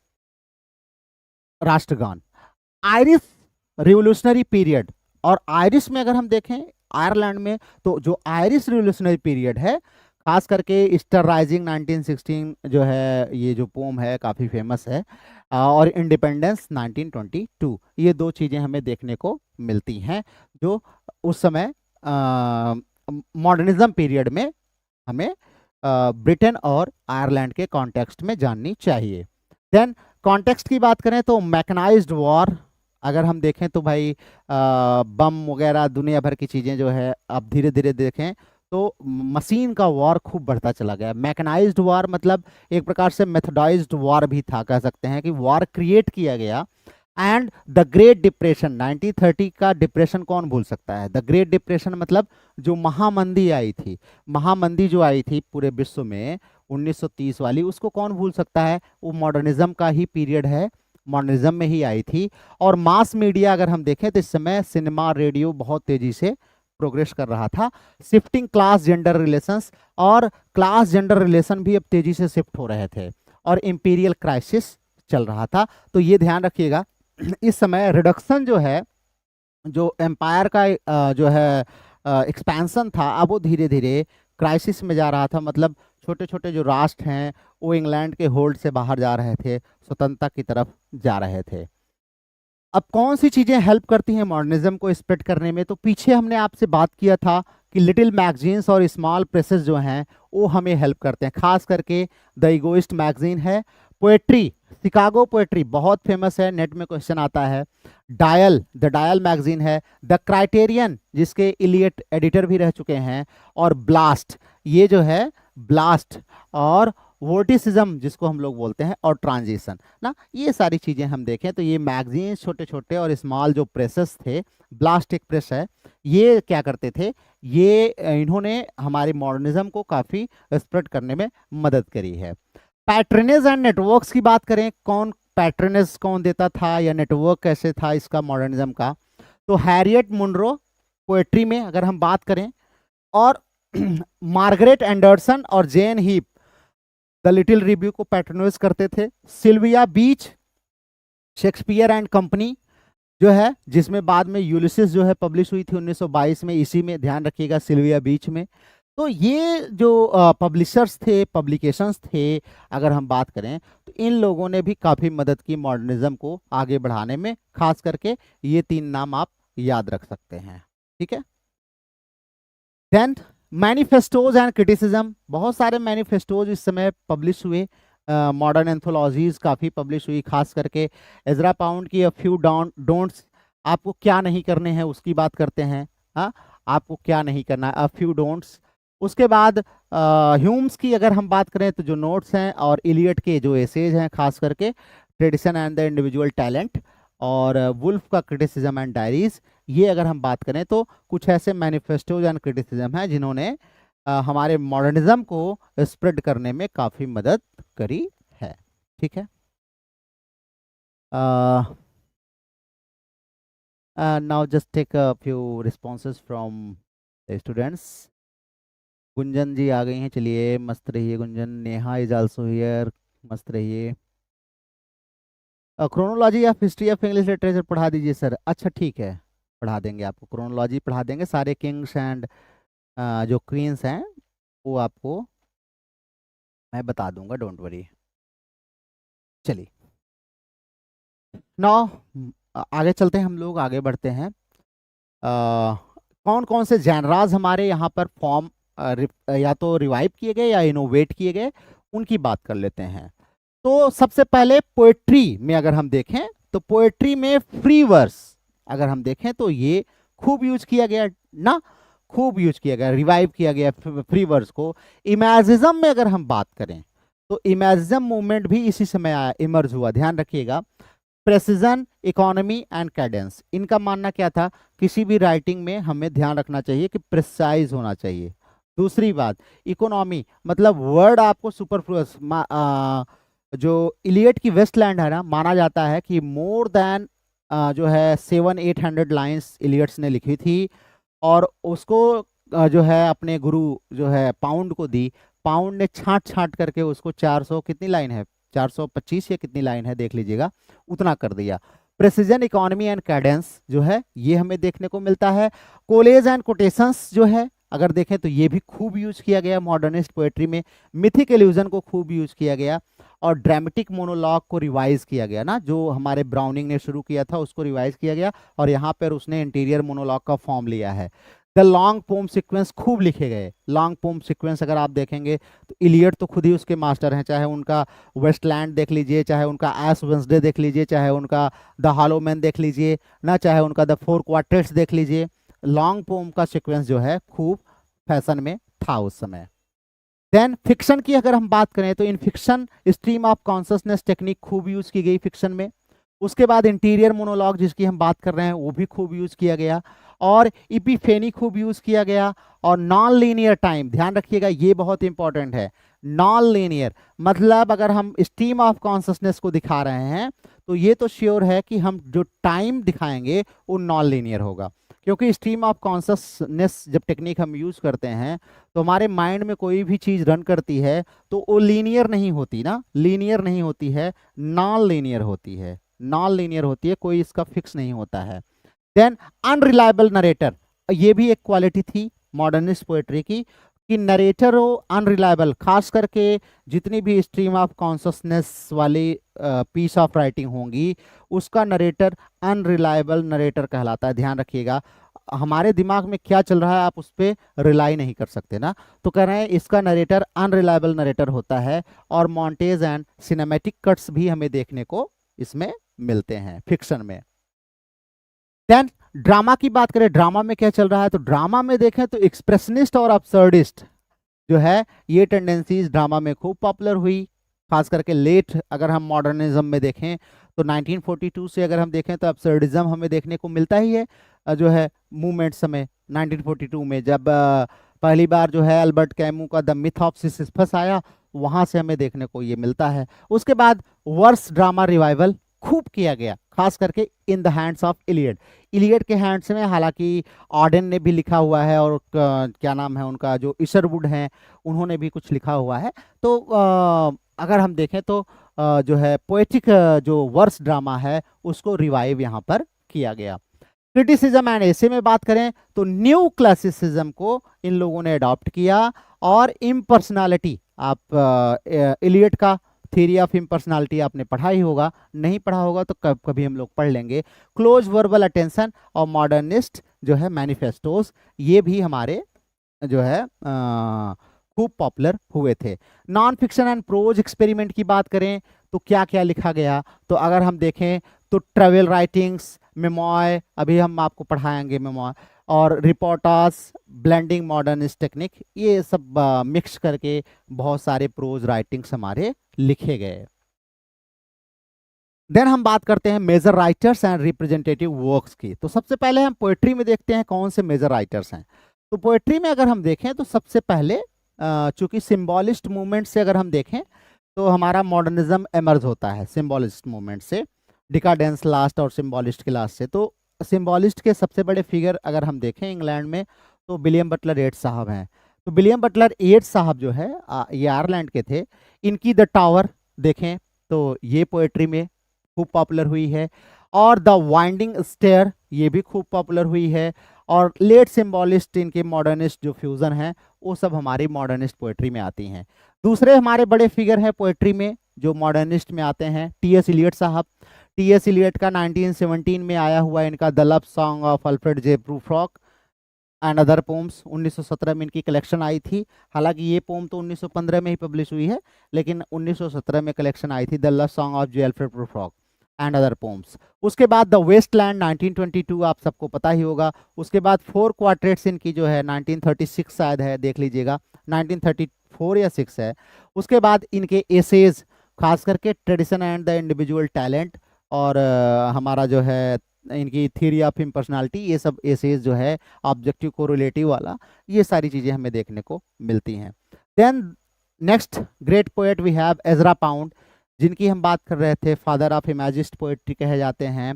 Speaker 1: राष्ट्रगान। आयरिश रिवोल्यूशनरी पीरियड, और आयरिश में अगर हम देखें आयरलैंड में, तो जो आयरिश रिवोल्यूशनरी पीरियड है खास करके ईस्टर राइजिंग 1916 जो है, ये जो पोम है काफ़ी फेमस है, और इंडिपेंडेंस 1922, ये दो चीज़ें हमें देखने को मिलती हैं जो उस समय मॉडर्निज्म पीरियड में हमें ब्रिटेन और आयरलैंड के कॉन्टेक्स्ट में जाननी चाहिए। देन कॉन्टेक्स्ट की बात करें तो मैकेनाइज्ड वॉर, अगर हम देखें तो भाई बम वगैरह दुनिया भर की चीज़ें जो है अब धीरे धीरे देखें तो मशीन का वॉर खूब बढ़ता चला गया। मैकेनाइज्ड वॉर मतलब एक प्रकार से मेथोडाइज्ड वॉर भी था, कह सकते हैं कि वॉर क्रिएट किया गया। एंड द ग्रेट डिप्रेशन 1930 का डिप्रेशन कौन भूल सकता है? द ग्रेट डिप्रेशन मतलब जो महामंदी आई थी, महामंदी जो आई थी पूरे विश्व में 1930 वाली, उसको कौन भूल सकता है? वो मॉडर्निज्म का ही पीरियड है, मॉडर्निज्म में ही आई थी। और मास मीडिया अगर हम देखें तो इस समय सिनेमा रेडियो बहुत तेजी से प्रोग्रेस कर रहा था। शिफ्टिंग क्लास जेंडर रिलेशंस, और क्लास जेंडर रिलेशन भी अब तेजी से शिफ्ट हो रहे थे, और इंपीरियल क्राइसिस चल रहा था। तो ये ध्यान रखिएगा इस समय रिडक्शन जो है, जो एम्पायर का जो है एक्सपेंशन था, अब वो धीरे धीरे क्राइसिस में जा रहा था। मतलब छोटे छोटे जो राष्ट्र हैं वो इंग्लैंड के होल्ड से बाहर जा रहे थे, स्वतंत्रता की तरफ जा रहे थे। अब कौन सी चीज़ें हेल्प करती हैं मॉडर्निज्म को स्प्रेड करने में? तो पीछे हमने आपसे बात किया था कि लिटिल मैगजीन्स और स्मॉल प्रेसेस जो हैं वो हमें हेल्प करते हैं। खास करके द इगोइस्ट मैगजीन है, पोएट्री, शिकागो पोएट्री बहुत फेमस है, नेट में क्वेश्चन आता है। डायल, द डायल मैगजीन है, द क्राइटेरियन जिसके इलियट एडिटर भी रह चुके हैं, और ब्लास्ट, ये जो है ब्लास्ट, और वोटिसिज्म जिसको हम लोग बोलते हैं, और ट्रांजिशन ना। ये सारी चीज़ें हम देखें तो ये मैगजीन छोटे छोटे और स्मॉल जो प्रेसेस थे, ब्लास्ट एक प्रेस है, ये क्या करते थे? ये इन्होंने हमारे मॉडर्निज्म को काफ़ी स्प्रेड करने में मदद करी है। पैट्रनेज एंड नेटवर्क्स की बात करें, कौन पैट्रनेज कौन देता था या नेटवर्क कैसे था इसका मॉडर्निज्म का? तो हैरियट मुनरो पोएट्री में अगर हम बात करें, और मार्गरेट एंडरसन और Jane Heap the Little Review को पैट्रोनाइज करते थे। Sylvia Beach Shakespeare and Company जो है, जिसमें बाद में यूलिसिस जो है पब्लिश हुई थी 1922 में, इसी में ध्यान रखिएगा सिल्विया बीच में। तो ये जो पब्लिशर्स थे, पब्लिकेशंस थे, अगर हम बात करें तो इन लोगों ने भी काफ़ी मदद की मॉडर्निज्म को आगे बढ़ाने में। खास करके ये तीन नाम आप याद रख सकते हैं। ठीक है, देन मैनिफेस्टोज एंड क्रिटिसिज्म, बहुत सारे मैनिफेस्टोज इस समय पब्लिश हुए, मॉडर्न एंथोलॉजीज काफ़ी पब्लिश हुई। खास करके एजरा पाउंड की अ फ्यू डोंट्स, आपको क्या नहीं करने हैं उसकी बात करते हैं। हाँ, आपको क्या नहीं करना है, अ फ्यू डोंट्स। उसके बाद ह्यूम्स की अगर हम बात करें तो जो नोट्स हैं, और इलियट के जो एसेज हैं, खास करके tradition and the individual talent, और वुल्फ का क्रिटिसिज्म एंड डायरीज, ये अगर हम बात करें तो कुछ ऐसे मैनिफेस्टोज एंड क्रिटिसिज्म हैं जिन्होंने हमारे मॉडर्निज्म को स्प्रेड करने में काफ़ी मदद करी है। ठीक है, now just take a few responses from the students. Gunjan ji आ गई हैं, चलिए मस्त रहिए Gunjan. Neha is also here, मस्त रहिए। क्रोनोलॉजी या हिस्ट्री ऑफ इंग्लिश लिटरेचर पढ़ा दीजिए सर। अच्छा ठीक है, पढ़ा देंगे आपको, क्रोनोलॉजी पढ़ा देंगे, सारे किंग्स एंड जो क्वींस हैं वो आपको मैं बता दूंगा, डोंट वरी। चलिए नाउ आगे चलते हैं, हम लोग आगे बढ़ते हैं। कौन कौन से जैनराज हमारे यहाँ पर फॉर्म या तो रिवाइव किए गए या इनोवेट किए गए, उनकी बात कर लेते हैं। तो सबसे पहले पोएट्री में अगर हम देखें तो पोएट्री में फ्री वर्स अगर हम देखें तो ये खूब यूज किया गया ना, खूब यूज किया गया, रिवाइव किया गया फ्री वर्स को। इमेजिज्म में अगर हम बात करें तो इमेजिज्म मूवमेंट भी इसी समय आया, इमर्ज हुआ, ध्यान रखिएगा। प्रेसिजन, इकोनॉमी एंड कैडेंस, इनका मानना क्या था, किसी भी राइटिंग में हमें ध्यान रखना चाहिए कि प्रिसाइज होना चाहिए। दूसरी बात, इकोनॉमी मतलब वर्ड आपको सुपरफ्लुअस, जो इलियट की वेस्टलैंड है ना, माना जाता है कि मोर देन जो है 700-800 लाइंस इलियट्स ने लिखी थी, और उसको जो है अपने गुरु जो है पाउंड को दी। पाउंड ने छांट छांट करके उसको 400 कितनी लाइन है, 425 या कितनी लाइन है देख लीजिएगा, उतना कर दिया। प्रेसिजन, इकोनॉमी एंड कैडेंस जो है ये हमें देखने को मिलता है। कोलेज एंड कोटेशंस जो है अगर देखें तो ये भी खूब यूज किया गया मॉडर्निस्ट पोएट्री में। मिथिक इल्यूजन को खूब यूज किया गया, और ड्रामेटिक मोनोलॉग को रिवाइज किया गया ना, जो हमारे ब्राउनिंग ने शुरू किया था उसको रिवाइज किया गया, और यहाँ पर उसने इंटीरियर मोनोलॉग का फॉर्म लिया है। द लॉन्ग पोम सीक्वेंस खूब लिखे गए। लॉन्ग पोम सीक्वेंस अगर आप देखेंगे तो इलियट तो खुद ही उसके मास्टर हैं, चाहे उनका वेस्टलैंड देख लीजिए, चाहे उनका एस वेंसडे देख लीजिए, चाहे उनका द हॉलो मैन देख लीजिए ना, चाहे उनका द फोर क्वार्टेट्स देख लीजिए। लॉन्ग पोम का सीक्वेंस जो है खूब फैशन में था उस समय। देन फिक्शन की अगर हम बात करें तो in fiction stream of consciousness technique खूब यूज की गई फिक्शन में। उसके बाद इंटीरियर मोनोलॉग जिसकी हम बात कर रहे हैं वो भी खूब यूज किया गया, और इपिफेनी खूब यूज किया गया। और नॉन लीनियर टाइम, ध्यान रखिएगा ये बहुत इंपॉर्टेंट है। नॉन लीनियर मतलब अगर हम स्ट्रीम ऑफ कॉन्शसनेस को दिखा रहे हैं तो ये तो श्योर है कि हम जो टाइम दिखाएंगे वो नॉन लीनियर होगा, क्योंकि स्ट्रीम ऑफ कॉन्शसनेस जब टेक्निक हम यूज करते हैं तो हमारे माइंड में कोई भी चीज रन करती है तो वो लीनियर नहीं होती ना, लीनियर नहीं होती है, नॉन लीनियर होती है, नॉन लीनियर होती है, कोई इसका फिक्स नहीं होता है। देन अनरिलायबल नरेटर, ये भी एक क्वालिटी थी मॉडर्निस्ट पोएट्री की कि नरेटर हो अनरिलायबल, खास करके जितनी भी स्ट्रीम ऑफ कॉन्शसनेस वाली पीस ऑफ राइटिंग होंगी उसका नरेटर अनरिलायबल नरेटर कहलाता है। ध्यान रखिएगा, हमारे दिमाग में क्या चल रहा है आप उस पर रिलाई नहीं कर सकते ना, तो कह रहे हैं इसका नरेटर अनरिलायबल नरेटर होता है। और मॉन्टेज एंड सिनेमैटिक कट्स भी हमें देखने को इसमें मिलते हैं फिक्शन में। देन ड्रामा की बात करें, ड्रामा में क्या चल रहा है, तो ड्रामा में देखें तो एक्सप्रेशनिस्ट और अब्सर्डिस्ट जो है ये टेंडेंसीज ड्रामा में खूब पॉपुलर हुई, खास करके लेट अगर हम मॉडर्निज्म में देखें तो 1942 से अगर हम देखें तो अब्सर्डिज्म हमें देखने को मिलता ही है। जो है मूवमेंट समय 1942 में जब पहली बार जो है अल्बर्ट कैमू का द मिथ ऑफ सिसिफस आया, वहां से हमें देखने को ये मिलता है। उसके बाद वर्स ड्रामा रिवाइवल खूब किया गया, खास करके in the hands of Iliad, Iliad के हैंड्स में, हालांकि ऑडेन ने भी लिखा हुआ है और क्या नाम है उनका जो इसरवुड हैं उन्होंने भी कुछ लिखा हुआ है। तो अगर हम देखें तो जो है पोएटिक जो वर्स ड्रामा है उसको रिवाइव यहाँ पर किया गया। क्रिटिसिज्म एंड एसे में बात करें तो न्यू क्लासिसिज्म को इन लोगों ने अडॉप्ट किया, और इम्पर्सनालिटी, आप इलियट का थ्योरी ऑफ इम्पर्सनालिटी आपने पढ़ा ही होगा, नहीं पढ़ा होगा तो कभी हम लोग पढ़ लेंगे। क्लोज वर्बल अटेंशन और मॉडर्निस्ट जो है मैनिफेस्टोस, ये भी हमारे जो है खूब पॉपुलर हुए थे। Non fiction and prose experiment की बात करें तो क्या क्या लिखा गया, तो अगर हम देखें तो ट्रेवल राइटिंग्स, मेमोय, अभी हम आपको पढ़ाएंगे मेमोय, और रिपोर्टास, ब्लेंडिंग मॉडर्निस्ट टेक्निक, ये सब मिक्स करके बहुत सारे प्रोज राइटिंग्स हमारे लिखे गए। देन हम बात करते हैं major writers and representative works की। तो सबसे पहले हम पोएट्री में देखते हैं कौन से मेजर राइटर्स हैं। तो पोएट्री में अगर हम देखें तो सबसे पहले चूंकि सिंबॉलिस्ट मूवमेंट से अगर हम देखें तो हमारा मॉडर्निज्म एमर्ज होता है सिंबॉलिस्ट मूवमेंट से, डिकाडेंस लास्ट और सिंबॉलिस्ट के लास्ट से। तो सिंबॉलिस्ट के सबसे बड़े फिगर अगर हम देखें इंग्लैंड में तो विलियम बटलर येट्स साहब हैं। तो विलियम बटलर येट्स साहब जो है ये आयरलैंड के थे। इनकी द टावर देखें तो ये पोएट्री में खूब पॉपुलर हुई है, और द वाइंडिंग स्टेयर ये भी खूब पॉपुलर हुई है, और लेट सिम्बॉलिस्ट इनके मॉडर्निस्ट जो फ्यूजन है वो सब हमारी मॉडर्निस्ट पोएट्री में आती हैं। दूसरे हमारे बड़े फिगर हैं पोएट्री में जो मॉडर्निस्ट में आते हैं, टी.एस. इलियट साहब। टी.एस. इलियट का 1917 में आया हुआ इनका the love song of Alfred J Prufrock and other poems 1917 में इनकी कलेक्शन आई थी। हालांकि ये पोम तो 1915 में ही पब्लिश हुई है, लेकिन 1917 में कलेक्शन आई थी the love song of J Alfred Prufrock and other poems. उसके बाद द वेस्टलैंड 1922 आप सबको पता ही होगा। उसके बाद 4 क्वार्टेट्स इनकी जो है 1936 शायद है, देख लीजिएगा 1934 या 6 है। उसके बाद इनके एसेज खास करके tradition and the individual talent, और हमारा जो है इनकी थ्योरी ऑफ इम्पर्सनैलिटी, ये सब एसेज जो है ऑब्जेक्टिव कोरिलेटिव वाला, ये सारी चीज़ें हमें देखने को मिलती हैं। Then next great poet we have Ezra Pound, जिनकी हम बात कर रहे थे, फादर ऑफ इमेजिस्ट पोएट्री कहे जाते हैं।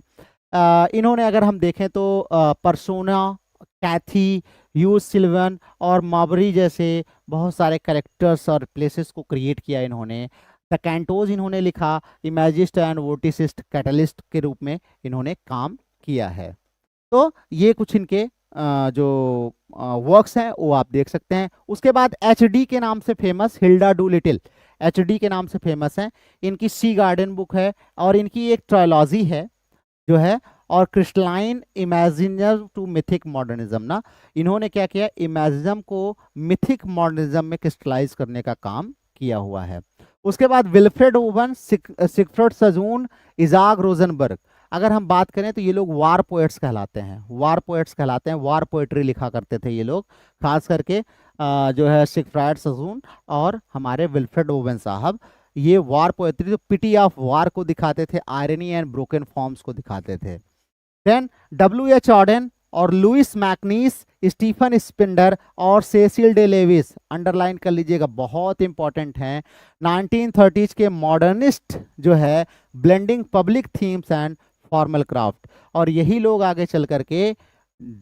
Speaker 1: इन्होंने अगर हम देखें तो परसोना, कैथी, ह्यूज सिल्वन और मॉबरी जैसे बहुत सारे कैरेक्टर्स और प्लेसेस को क्रिएट किया इन्होंने। द कैंटोज इन्होंने लिखा, इमेजिस्ट एंड वोटिसिस्ट कैटलिस्ट के रूप में इन्होंने काम किया है। तो ये कुछ इनके जो वर्क्स हैं वो आप देख सकते हैं। उसके बाद एचडी के नाम से famous Hilda do little, HD के नाम से फेमस हैं। इनकी सी गार्डन बुक है, और इनकी एक ट्रायोलॉजी है जो है, और क्रिस्टलाइन इमेजिनर टू मिथिक मॉडर्निज्म ना, इन्होंने क्या किया, इमेजिज्म को मिथिक मॉडर्निज्म में क्रिस्टलाइज करने का काम किया हुआ है। उसके बाद विल्फ्रेड ओवन, सिगफ्रिड सजून, इजाक रोजनबर्ग, अगर हम बात करें तो ये लोग वार पोएट्स कहलाते हैं, वार पोएट्स कहलाते हैं, वार पोएट्री लिखा करते थे ये लोग, खास करके जो है सिगफ्राइड सजून और हमारे विल्फ्रेड ओवन साहब, ये वार पोएट्री जो पिटी ऑफ वार को दिखाते थे, आयरनी एंड ब्रोकन फॉर्म्स को दिखाते थे। Then W.H. ऑडेन और लुइस मैकनीस, स्टीफन स्पिंडर और सेसिल डे लेविस, अंडरलाइन कर लीजिएगा, बहुत इंपॉर्टेंट हैं। 1930s के मॉडर्निस्ट जो है, blending public themes and formal craft, और यही लोग आगे चल करके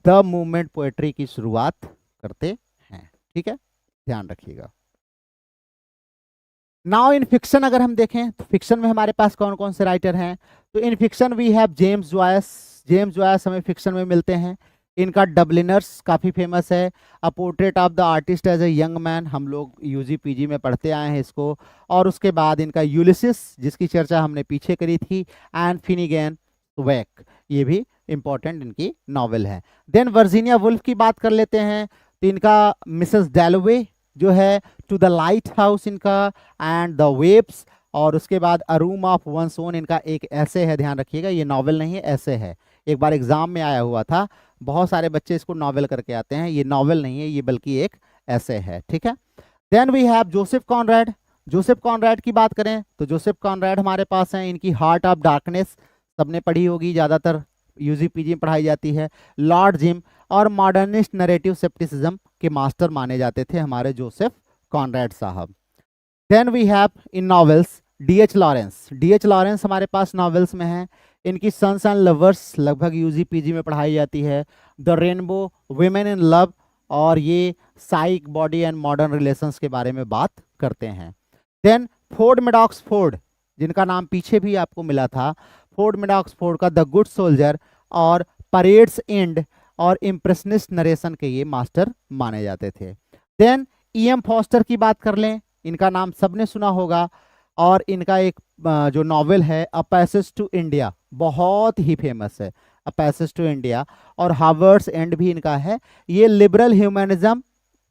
Speaker 1: द मूवमेंट पोएट्री की शुरुआत करते हैं। ठीक है, ध्यान रखिएगा। नाउ इन फिक्शन अगर हम देखें तो फिक्शन में हमारे पास कौन कौन से राइटर हैं, तो in fiction we have James Joyce. James Joyce हमें फिक्शन में मिलते हैं। इनका डबलिनर्स काफ़ी फेमस है, a portrait of the artist as a young man, हम लोग यूजी पीजी में पढ़ते आए हैं इसको। और उसके बाद इनका यूलिसिस, जिसकी चर्चा हमने पीछे करी थी, एंड फिनिगेन वेक, ये भी इंपॉर्टेंट इनकी नॉवेल है। देन वर्जीनिया वुल्फ की बात कर लेते हैं, तो इनका मिसेस डैलोवे जो है, टू द लाइट हाउस इनका, एंड द वेब्स, और उसके बाद अ रूम ऑफ वंस ओन इनका एक ऐसे है, ध्यान रखिएगा, ये नॉवेल नहीं है, ऐसे है, एक बार एग्जाम में आया हुआ था, बहुत सारे बच्चे इसको नॉवेल करके आते हैं, ये नॉवेल नहीं है, ये बल्कि एक ऐसे है। ठीक है, then we have Joseph Conrad. Joseph Conrad की बात करें तो जोसेफ कॉनरैड हमारे पास हैं, इनकी हार्ट ऑफ डार्कनेस सबने पढ़ी होगी, ज़्यादातर यूजी पीजी में पढ़ाई जाती है। लॉर्ड जिम और मॉडर्निस्ट नरेटिव सेप्टिसिज्म के मास्टर माने जाते थे हमारे जोसेफ कॉनरैड साहब। Then we have in novels D.H. Lawrence. D.H. Lawrence हमारे पास नॉवेल्स में हैं, इनकी सन्स एंड लवर्स लगभग यूजी पीजी में पढ़ाई जाती है। The Rainbow, Women in Love, और ये psyche, body and modern relations के बारे में बात करते हैं। देन फोर्ड मेडॉक्स फोर्ड, जिनका नाम पीछे भी आपको मिला था, फोर्ड मेडॉक्स फोर्ड का द गुड सोल्जर और परेड्स एंड और इम्प्रेशनिस्ट नरेशन के ये मास्टर माने जाते थे। Then E.M. फॉस्टर की बात कर लें, इनका नाम सबने सुना होगा, और इनका एक जो नॉवेल है अ पैसेज टू इंडिया, बहुत ही फेमस है, अ पैसेज टू इंडिया, और हार्वर्ड्स एंड भी इनका है। ये liberal humanism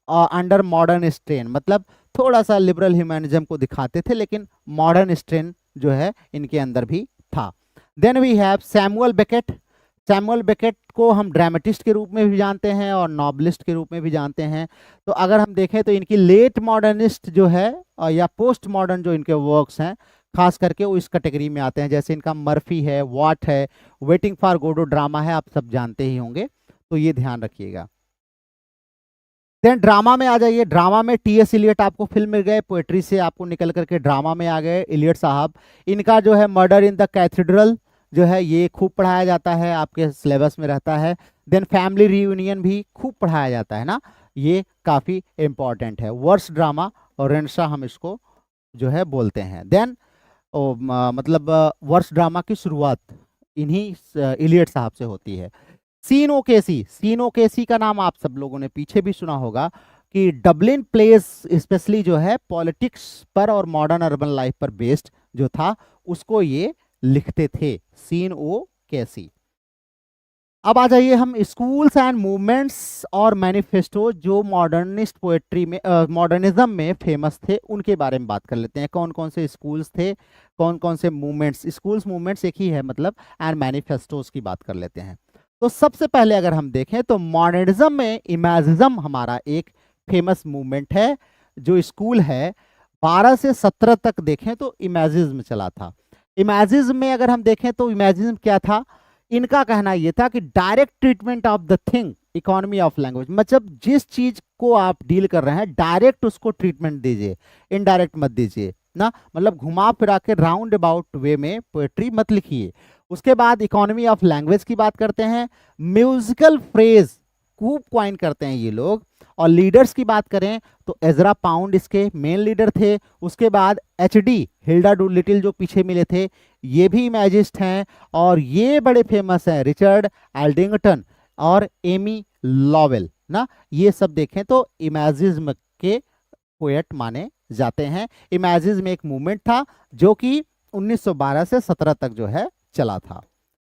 Speaker 1: under modern strain, मतलब थोड़ा सा लिबरल ह्यूमनिज्म को दिखाते थे, लेकिन मॉडर्न स्ट्रेन जो है इनके अंदर भी था। Then we have Samuel Beckett. Samuel Beckett को हम ड्रामेटिस्ट के रूप में भी जानते हैं और नॉवलिस्ट के रूप में भी जानते हैं। तो अगर हम देखें तो इनकी लेट मॉडर्निस्ट जो है या पोस्ट मॉडर्न जो इनके वर्क्स हैं, खास करके वो इस कैटेगरी में आते हैं। जैसे इनका मर्फी है, वॉट है, वेटिंग फॉर गोडो ड्रामा है, आप सब जानते ही होंगे, तो ये ध्यान रखिएगा। देन ड्रामा में आ जाइए। ड्रामा में T.S. इलियट आपको फिल्म मिल गए, पोएट्री से आपको निकल करके ड्रामा में आ गए इलियट साहब। इनका जो है मर्डर इन द कैथेड्रल जो है ये खूब पढ़ाया जाता है, आपके सिलेबस में रहता है। देन फैमिली रियूनियन भी खूब पढ़ाया जाता है ना, ये काफ़ी इंपॉर्टेंट है। वर्स ड्रामा और रेंसा हम इसको जो है बोलते हैं। देन मतलब वर्ष ड्रामा की शुरुआत इन्हीं इलियट साहब से होती है। सीन ओकेसी, सीन ओकेसी का नाम आप सब लोगों ने पीछे भी सुना होगा कि डबलिन प्लेस स्पेशली जो है पॉलिटिक्स पर और मॉडर्न अर्बन लाइफ पर बेस्ड जो था उसको ये लिखते थे, सीन ओ कैसी। अब आ जाइए हम स्कूल्स एंड मूवमेंट्स और मैनिफेस्टो जो मॉडर्निस्ट पोएट्री में मॉडर्निज्म में फेमस थे उनके बारे में बात कर लेते हैं। कौन कौन से स्कूल्स थे, कौन कौन से मूवमेंट्स, स्कूल्स मूवमेंट्स एक ही है मतलब, एंड मैनिफेस्टोस की बात कर लेते हैं। तो सबसे पहले अगर हम देखें तो मॉडर्निज्म में इमेजिज्म हमारा एक फेमस मूवमेंट है। जो स्कूल है 12 से 17 तक देखें तो इमेजिज्म चला था। इमेजिज्म में अगर हम देखें तो इमेजिज्म क्या था, इनका कहना यह था कि direct treatment of the thing economy of language, मतलब जिस चीज को आप डील कर रहे हैं डायरेक्ट उसको ट्रीटमेंट दीजिए, इनडायरेक्ट मत दीजिए ना, मतलब घुमा फिरा के राउंड अबाउट वे में पोएट्री मत लिखिए। उसके बाद इकोनॉमी ऑफ लैंग्वेज की बात करते हैं, म्यूजिकल फ्रेज खूब क्वाइन करते हैं ये लोग। और लीडर्स की बात करें तो एजरा पाउंड इसके मेन लीडर थे। उसके बाद एचडी हिल्डा डुलिटिल जो पीछे मिले थे ये भी इमेजिस्ट हैं, और ये बड़े फेमस हैं रिचर्ड एल्डिंगटन और एमी लॉवेल ना, ये सब देखें तो इमेजिज्म के पोएट माने जाते हैं। इमेजिज्म एक मूवमेंट था जो कि 1912 से 17 तक जो है चला था।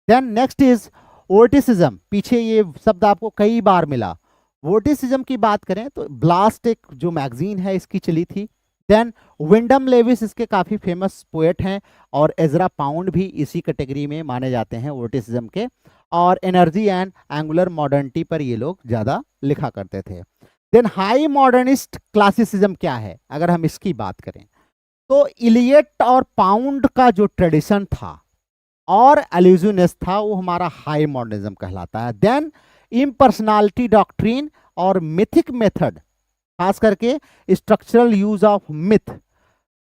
Speaker 1: देन नेक्स्ट इज वोर्टिसिज्म, पीछे ये शब्द आपको कई बार मिला। वोर्टिसिज्म की बात करें तो ब्लास्ट एक जो मैगजीन है इसकी चली थी। देन विंडम लेविस इसके काफी फेमस पोएट हैं, और एजरा पाउंड भी इसी कैटेगरी में माने जाते हैं वोर्टिसिज्म के। और एनर्जी एंड एंगुलर मॉडर्निटी पर ये लोग ज्यादा लिखा करते थे। देन हाई मॉडर्निस्ट क्लासिसिज्म क्या है, अगर हम इसकी बात करें तो इलियट और पाउंड का जो ट्रेडिशन था और एल्यूजनिस्ट था वो हमारा हाई मॉडर्निज्म कहलाता है। देन इम्पर्सनालिटी डॉक्ट्रिन और मिथिक मेथड, खास करके structural use of myth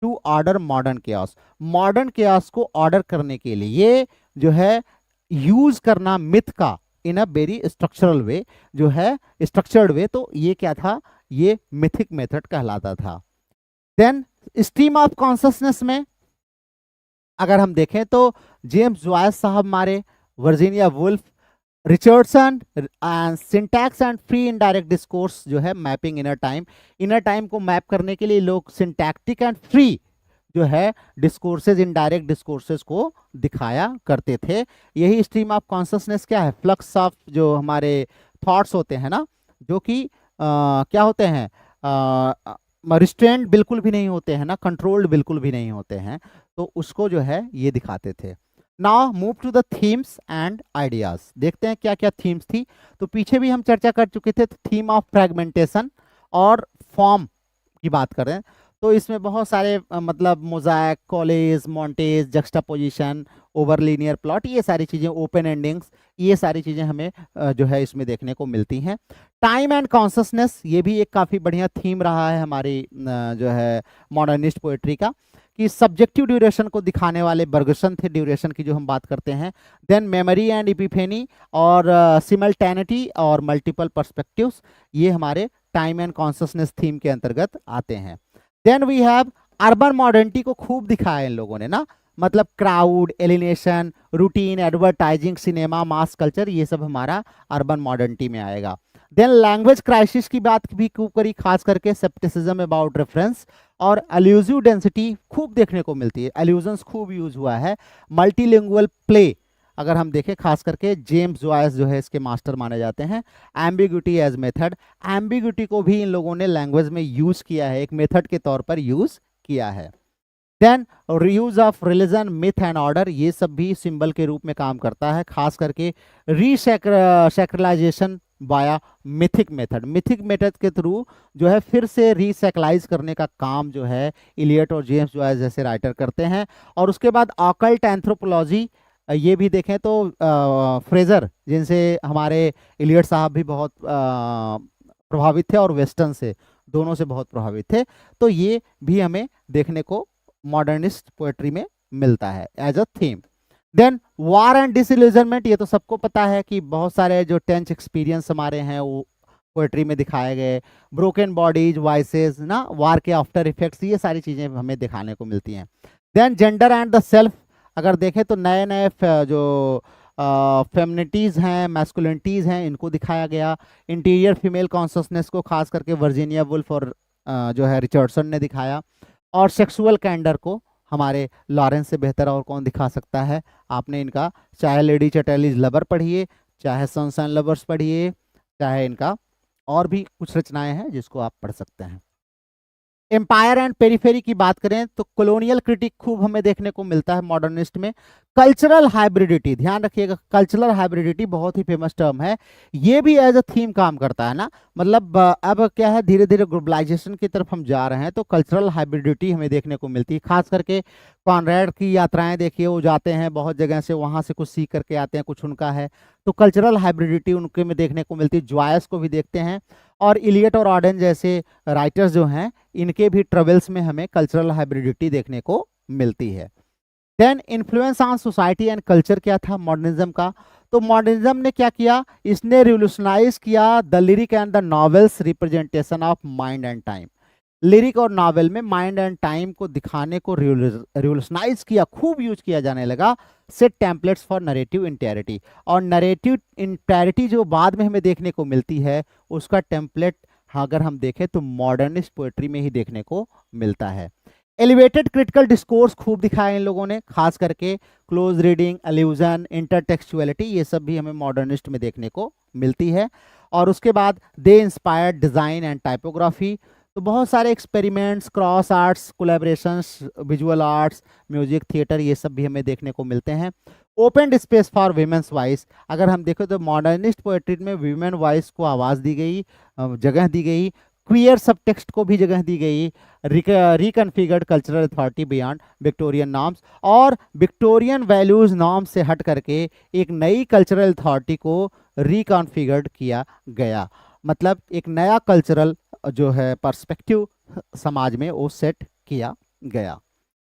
Speaker 1: to order modern chaos, modern chaos को ऑर्डर करने के लिए जो है यूज करना मिथ का इन अ वेरी स्ट्रक्चरल वे, जो है स्ट्रक्चर्ड वे, तो ये क्या था, ये मिथिक मेथड कहलाता था। देन स्ट्रीम ऑफ कॉन्शसनेस में अगर हम देखें तो जेम्स जॉयस साहब मारे, Virginia Woolf, Richardson, syntax and free indirect discourse जो है मैपिंग इनर टाइम को मैप करने के लिए लोग सिंटैक्टिक एंड फ्री जो है डिस्कोर्सेज, इनडायरेक्ट डिस्कोर्सेज को दिखाया करते थे। यही स्ट्रीम ऑफ कॉन्शसनेस क्या है, फ्लक्स ऑफ जो हमारे थॉट्स होते हैं ना, जो कि क्या होते हैं, रिस्ट्रेंड बिल्कुल भी नहीं होते हैं ना, कंट्रोल्ड बिल्कुल भी नहीं होते हैं, तो उसको जो है ये दिखाते थे। Now move to the themes and ideas, देखते हैं क्या क्या थीम्स थी। तो पीछे भी हम चर्चा कर चुके थे, थीम ऑफ फ्रेगमेंटेशन और फॉर्म की बात करें तो इसमें बहुत सारे मतलब mosaic, collage, montage, juxtaposition, over linear plot, ये सारी चीज़ें, ओपन एंडिंग्स, ये सारी चीज़ें हमें जो है इसमें देखने को मिलती हैं। टाइम एंड कॉन्शसनेस, ये भी एक काफ़ी बढ़िया थीम रहा है हमारी जो है मॉडर्निस्ट पोएट्री का, कि सब्जेक्टिव ड्यूरेशन को दिखाने वाले बर्गसन थे ड्यूरेशन की जो हम बात करते हैं। देन मेमोरी एंड इपिफेनी और सिमल्टेनिटी और मल्टीपल पर्सपेक्टिव्स, ये हमारे टाइम एंड कॉन्शसनेस थीम के अंतर्गत आते हैं। Then we have urban modernity को खूब दिखाया इन लोगों ने ना, मतलब crowd, alienation, routine, advertising, cinema, mass culture, ये सब हमारा अर्बन मॉडर्निटी में आएगा। देन लैंग्वेज क्राइसिस की बात भी खूब करी, खास करके सेप्टिसिज्म अबाउट रेफरेंस, और एल्यूजिव डेंसिटी खूब देखने को मिलती है, एल्यूजन्स खूब यूज हुआ है। मल्टीलिंगुअल प्ले अगर हम देखें, खास करके जेम्स जॉयस जो है इसके मास्टर माने जाते हैं। एम्बिग्यूटी एज मेथड, एम्बिग्यूटी को भी इन लोगों ने लैंग्वेज में यूज किया है, एक मेथड के तौर पर यूज किया है। Then reuse of religion, myth and order, ये सब भी सिंबल के रूप में काम करता है, खास करके रीसेक्रलाइजेशन बाया मिथिक मेथड, मिथिक मेथड के थ्रू जो है फिर से रीसेक्लाइज करने का काम जो है इलियट और जेम्स जॉयस जैसे राइटर करते हैं। और उसके बाद ऑकल्ट एंथ्रोपोलॉजी, ये भी देखें तो फ्रेजर जिनसे हमारे इलियट साहब भी बहुत प्रभावित थे, और वेस्टर्न से, दोनों से बहुत प्रभावित थे, तो ये भी हमें देखने को मॉडर्निस्ट पोएट्री में मिलता है as a theme. Then war and disillusionment, ये तो सबको पता है कि बहुत सारे जो टेंस एक्सपीरियंस हमारे हैं वो पोएट्री में दिखाए गए, ब्रोकन बॉडीज, वॉइसेस ना, वार के आफ्टर इफेक्ट्स, ये सारी चीजें हमें दिखाने को मिलती हैं। Then gender and the self, अगर देखें तो नए नए जो फेमिनिटीज हैं, मैस्कुलिनिटीज हैं, इनको दिखाया गया। इंटीरियर फीमेल कॉन्शसनेस को खास करके वर्जीनिया वुल्फ और जो है रिचर्डसन ने दिखाया। और सेक्सुअल कैंडर को हमारे लॉरेंस से बेहतर और कौन दिखा सकता है। आपने इनका चाहे लेडी चैटर्लीज लवर पढ़िए, चाहे सनशाइन लवर्स पढ़िए, चाहे इनका और भी कुछ रचनाएं हैं जिसको आप पढ़ सकते हैं। एम्पायर एंड पेरिफेरी की बात करें तो कॉलोनियल क्रिटिक खूब हमें देखने को मिलता है मॉडर्निस्ट में। कल्चरल हाइब्रिडिटी, ध्यान रखिएगा, कल्चरल हाइब्रिडिटी बहुत ही फेमस टर्म है, ये भी एज अ थीम काम करता है ना। मतलब अब क्या है, धीरे धीरे ग्लोबलाइजेशन की तरफ हम जा रहे हैं, तो कल्चरल हाइब्रिडिटी हमें देखने को मिलती है। खास करके कॉनरेड की यात्राएं देखिए, वो जाते हैं बहुत जगह से, वहां से कुछ सीख करके आते हैं, कुछ उनका है, तो कल्चरल हाइब्रिडिटी उनके में देखने को मिलती है। जॉयस को भी देखते हैं, और इलियट और ऑडेन जैसे राइटर्स जो हैं, इनके भी ट्रेवल्स में हमें कल्चरल हाइब्रिडिटी देखने को मिलती है। Then influence on society and culture क्या था मॉडर्निज्म का, तो मॉडर्निज्म ने क्या किया, इसने रिवोल्यूशनाइज किया the lyric and the novels representation of mind and time. Lyric और नॉवेल में माइंड एंड टाइम को दिखाने को रिवोल्यूशनाइज किया, खूब यूज किया जाने लगा। सेट टेम्पलेट्स फॉर नरेटिव इंटेरिटी, और नरेटिव इंटेरिटी जो बाद में हमें देखने को मिलती है, उसका टेम्पलेट अगर हम देखें तो मॉडर्निस्ट पोएट्री में ही देखने को मिलता है। एलिवेटेड क्रिटिकल डिस्कोर्स खूब दिखाया इन लोगों ने, खास करके क्लोज रीडिंग, एल्यूजन, इंटरटेक्सचुअलिटी, ये सब भी हमें मॉडर्निस्ट में देखने को मिलती है। और उसके बाद दे इंस्पायर्ड डिजाइन एंड टाइपोग्राफी, तो बहुत सारे experiments, cross arts, collaborations, visual arts, music, theatre, ये सब भी हमें देखने को मिलते हैं। Open space for women's voice, अगर हम देखें तो मॉडर्निस्ट पोएट्री में वीमेन वॉइस को आवाज़ दी गई, जगह दी गई, क्वियर सबटेक्स्ट को भी जगह दी गई, reconfigured cultural authority beyond Victorian norms, और विक्टोरियन वैल्यूज नॉर्म से हट करके एक नई कल्चरल अथॉरिटी को रिकॉन्फिगर्ड किया गया। मतलब एक नया कल्चरल जो है पर्सपेक्टिव समाज में वो सेट किया गया।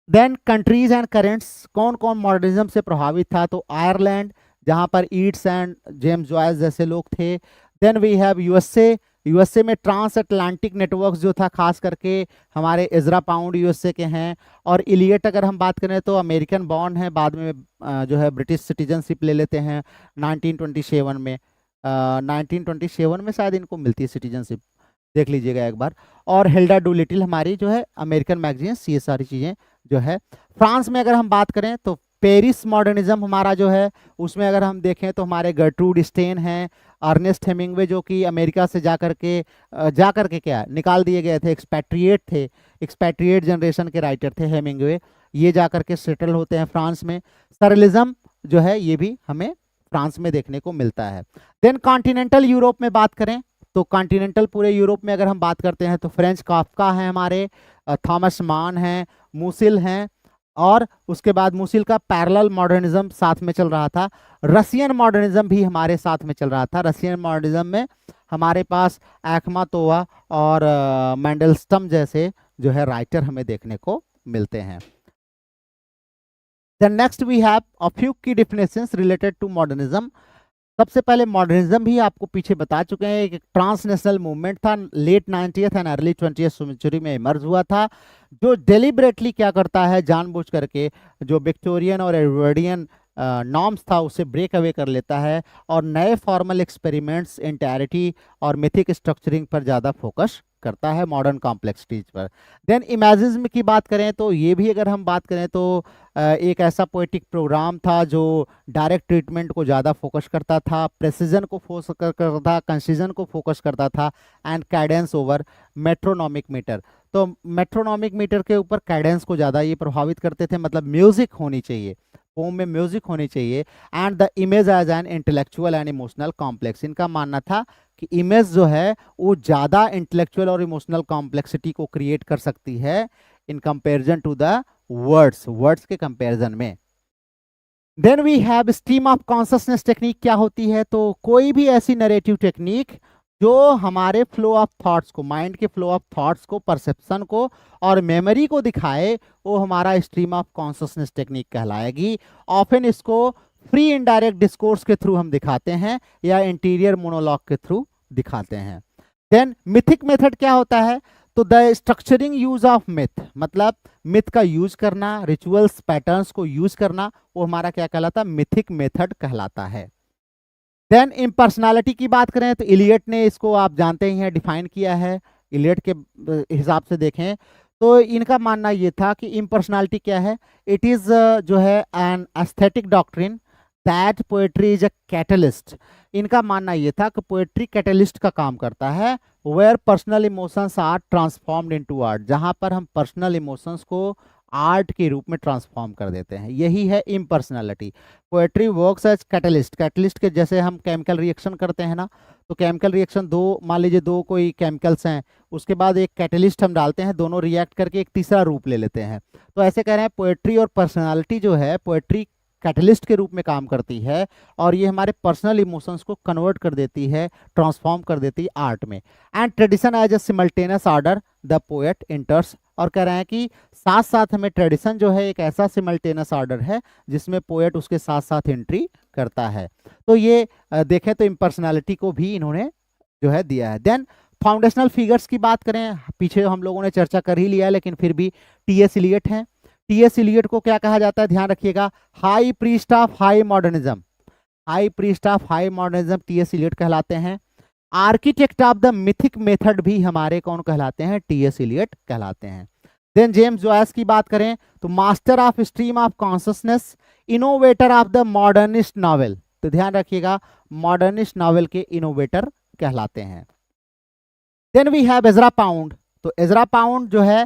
Speaker 1: देन कंट्रीज एंड करेंट्स, कौन कौन मॉडर्निज्म से प्रभावित था, तो आयरलैंड, जहां पर ईट्स एंड जेम्स जॉयस जैसे लोग थे। Then we have USA, USA में ट्रांस अटलांटिक नेटवर्क जो था, खास करके हमारे इजरा पाउंड यूएसए के हैं। और इलियट अगर हम बात करें तो अमेरिकन बॉर्न है, बाद में जो है ब्रिटिश सिटीजनशिप ले लेते हैं 1927 में, 1927 में शायद इनको मिलती है सिटीजनशिप, देख लीजिएगा एक बार। और हिल्डा डूलिटिल हमारी जो है अमेरिकन मैगजीन, ये सारी चीज़ें जो है। फ्रांस में अगर हम बात करें तो पेरिस मॉडर्निज्म हमारा जो है, उसमें अगर हम देखें तो हमारे गर्ट्रूड स्टेन हैं, अर्नेस्ट हेमिंगवे जो कि अमेरिका से जा करके क्या निकाल दिए गए थे, एक्सपैट्रिएट थे, एक्सपैट्रिएट जनरेशन के राइटर थे हेमिंगवे, ये जा करके सेटल होते हैं फ्रांस में। सरलिज्म जो है ये भी हमें फ्रांस में देखने को मिलता है। देन कॉन्टिनेंटल यूरोप में बात करें तो कॉन्टिनेंटल पूरे यूरोप में अगर हम बात करते हैं तो फ्रेंच काफ्का है हमारे, थॉमस मान हैं, मूसिल हैं, और उसके बाद मूसिल का पैरेलल मॉडर्निज्म साथ में चल रहा था। रशियन मॉडर्निज्म भी हमारे साथ में चल रहा था। रशियन मॉडर्निज्म में हमारे पास अखमातोवा और मैंडलस्टम जैसे जो है राइटर हमें देखने को मिलते हैं। Then next we have a few key definitions related to modernism. सबसे पहले मॉडर्निज्म भी आपको पीछे बता चुके हैं, एक ट्रांसनेशनल मूवमेंट था, late 90th and early 20th century में इमर्ज हुआ था, जो डेलिबरेटली क्या करता है, जानबूझ करके जो विक्टोरियन और एडवर्डियन नॉर्म्स था उसे ब्रेक अवे कर लेता है, और नए फॉर्मल एक्सपेरिमेंट्स, इंटैरिटी और मिथिक स्ट्रक्चरिंग पर ज़्यादा फोकस करता है, मॉडर्न कॉम्प्लेक्सिटीज पर। देन इमेजिज्म की बात करें तो ये भी अगर हम बात करें तो एक ऐसा पोएटिक प्रोग्राम था जो डायरेक्ट ट्रीटमेंट को ज़्यादा फोकस करता था, प्रेसिजन को फोकस करता था, कंसीजन को फोकस करता था, एंड कैडेंस ओवर मेट्रोनॉमिक मीटर। तो मेट्रोनॉमिक मीटर के ऊपर कैडेंस को ज़्यादा ये प्रभावित करते थे, मतलब म्यूजिक होनी चाहिए, पोम में म्यूजिक होनी चाहिए, and the image as an intellectual and emotional complex. इनका मानना था कि इमेज जो है वो ज़्यादा इंटेलेक्चुअल और इमोशनल कॉम्प्लेक्सिटी को क्रिएट कर सकती है in comparison to the words के कंपेरिजन में। Then we have stream of consciousness technique. क्या होती है, तो कोई भी ऐसी नरेटिव टेक्निक जो हमारे फ्लो ऑफ थॉट्स को, माइंड के फ्लो ऑफ थॉट्स को, परसेप्शन को और मेमोरी को दिखाए, वो हमारा स्ट्रीम ऑफ कॉन्शसनेस टेक्निक कहलाएगी। ऑफन इसको फ्री इनडायरेक्ट डिस्कोर्स के थ्रू हम दिखाते हैं या इंटीरियर मोनोलॉग के थ्रू दिखाते हैं। देन मिथिक मेथड क्या होता है, तो the structuring use of myth, मतलब मिथ का यूज करना, रिचुअल्स पैटर्न्स को यूज करना, वो हमारा क्या कहलाता है, मिथिक मेथड कहलाता है। देन इम्पर्सनैलिटी की बात करें तो इलियट ने इसको आप जानते ही हैं डिफाइन किया है। इलियट के हिसाब से देखें तो इनका मानना ये था कि इम्पर्सनैलिटी क्या है, इट इज जो है an aesthetic doctrine that poetry is a catalyst. इनका मानना ये था कि पोएट्री कैटलिस्ट का काम करता है, where personal emotions are transformed into art, जहां पर हम पर्सनल इमोशंस को आर्ट के रूप में ट्रांसफॉर्म कर देते हैं, यही है impersonality. Poetry works as catalyst, catalyst के जैसे हम केमिकल रिएक्शन करते हैं ना, तो केमिकल रिएक्शन दो, मान लीजिए दो कोई केमिकल्स हैं, उसके बाद एक कैटलिस्ट हम डालते हैं, दोनों रिएक्ट करके एक तीसरा रूप ले लेते हैं। तो ऐसे कह रहे हैं पोएट्री और पर्सनालिटी जो है, पोएट्री कैटलिस्ट के रूप में काम करती है और ये हमारे पर्सनल इमोशंस को कन्वर्ट कर देती है, ट्रांसफॉर्म कर देती है आर्ट में। And tradition as a simultaneous order the poet enters, और कह रहे हैं कि साथ साथ हमें ट्रेडिशन जो है एक ऐसा सिमल्टेनियस ऑर्डर है जिसमें पोएट उसके साथ साथ एंट्री करता है। तो ये देखें तो इम्पर्सनैलिटी को भी इन्होंने जो है दिया है। देन फाउंडेशनल फिगर्स की बात करें, पीछे हम लोगों ने चर्चा कर ही लिया है लेकिन फिर भी टी.एस. इलियट हैं। टी.एस. इलियट को क्या कहा जाता है, ध्यान रखिएगा, high priest of high modernism. High priest of high modernism T S. Eliot कहलाते हैं। Architect of the mythic method भी हमारे कौन कहलाते हैं, टी.एस. इलियट कहलाते हैं। देन जेम्स जॉयस की बात करें तो master of stream of consciousness, innovator of the modernist novel, तो ध्यान रखिएगा मॉडर्निस्ट नॉवेल के इनोवेटर कहलाते हैं। Then we have Ezra Pound, तो एजरा पाउंड जो है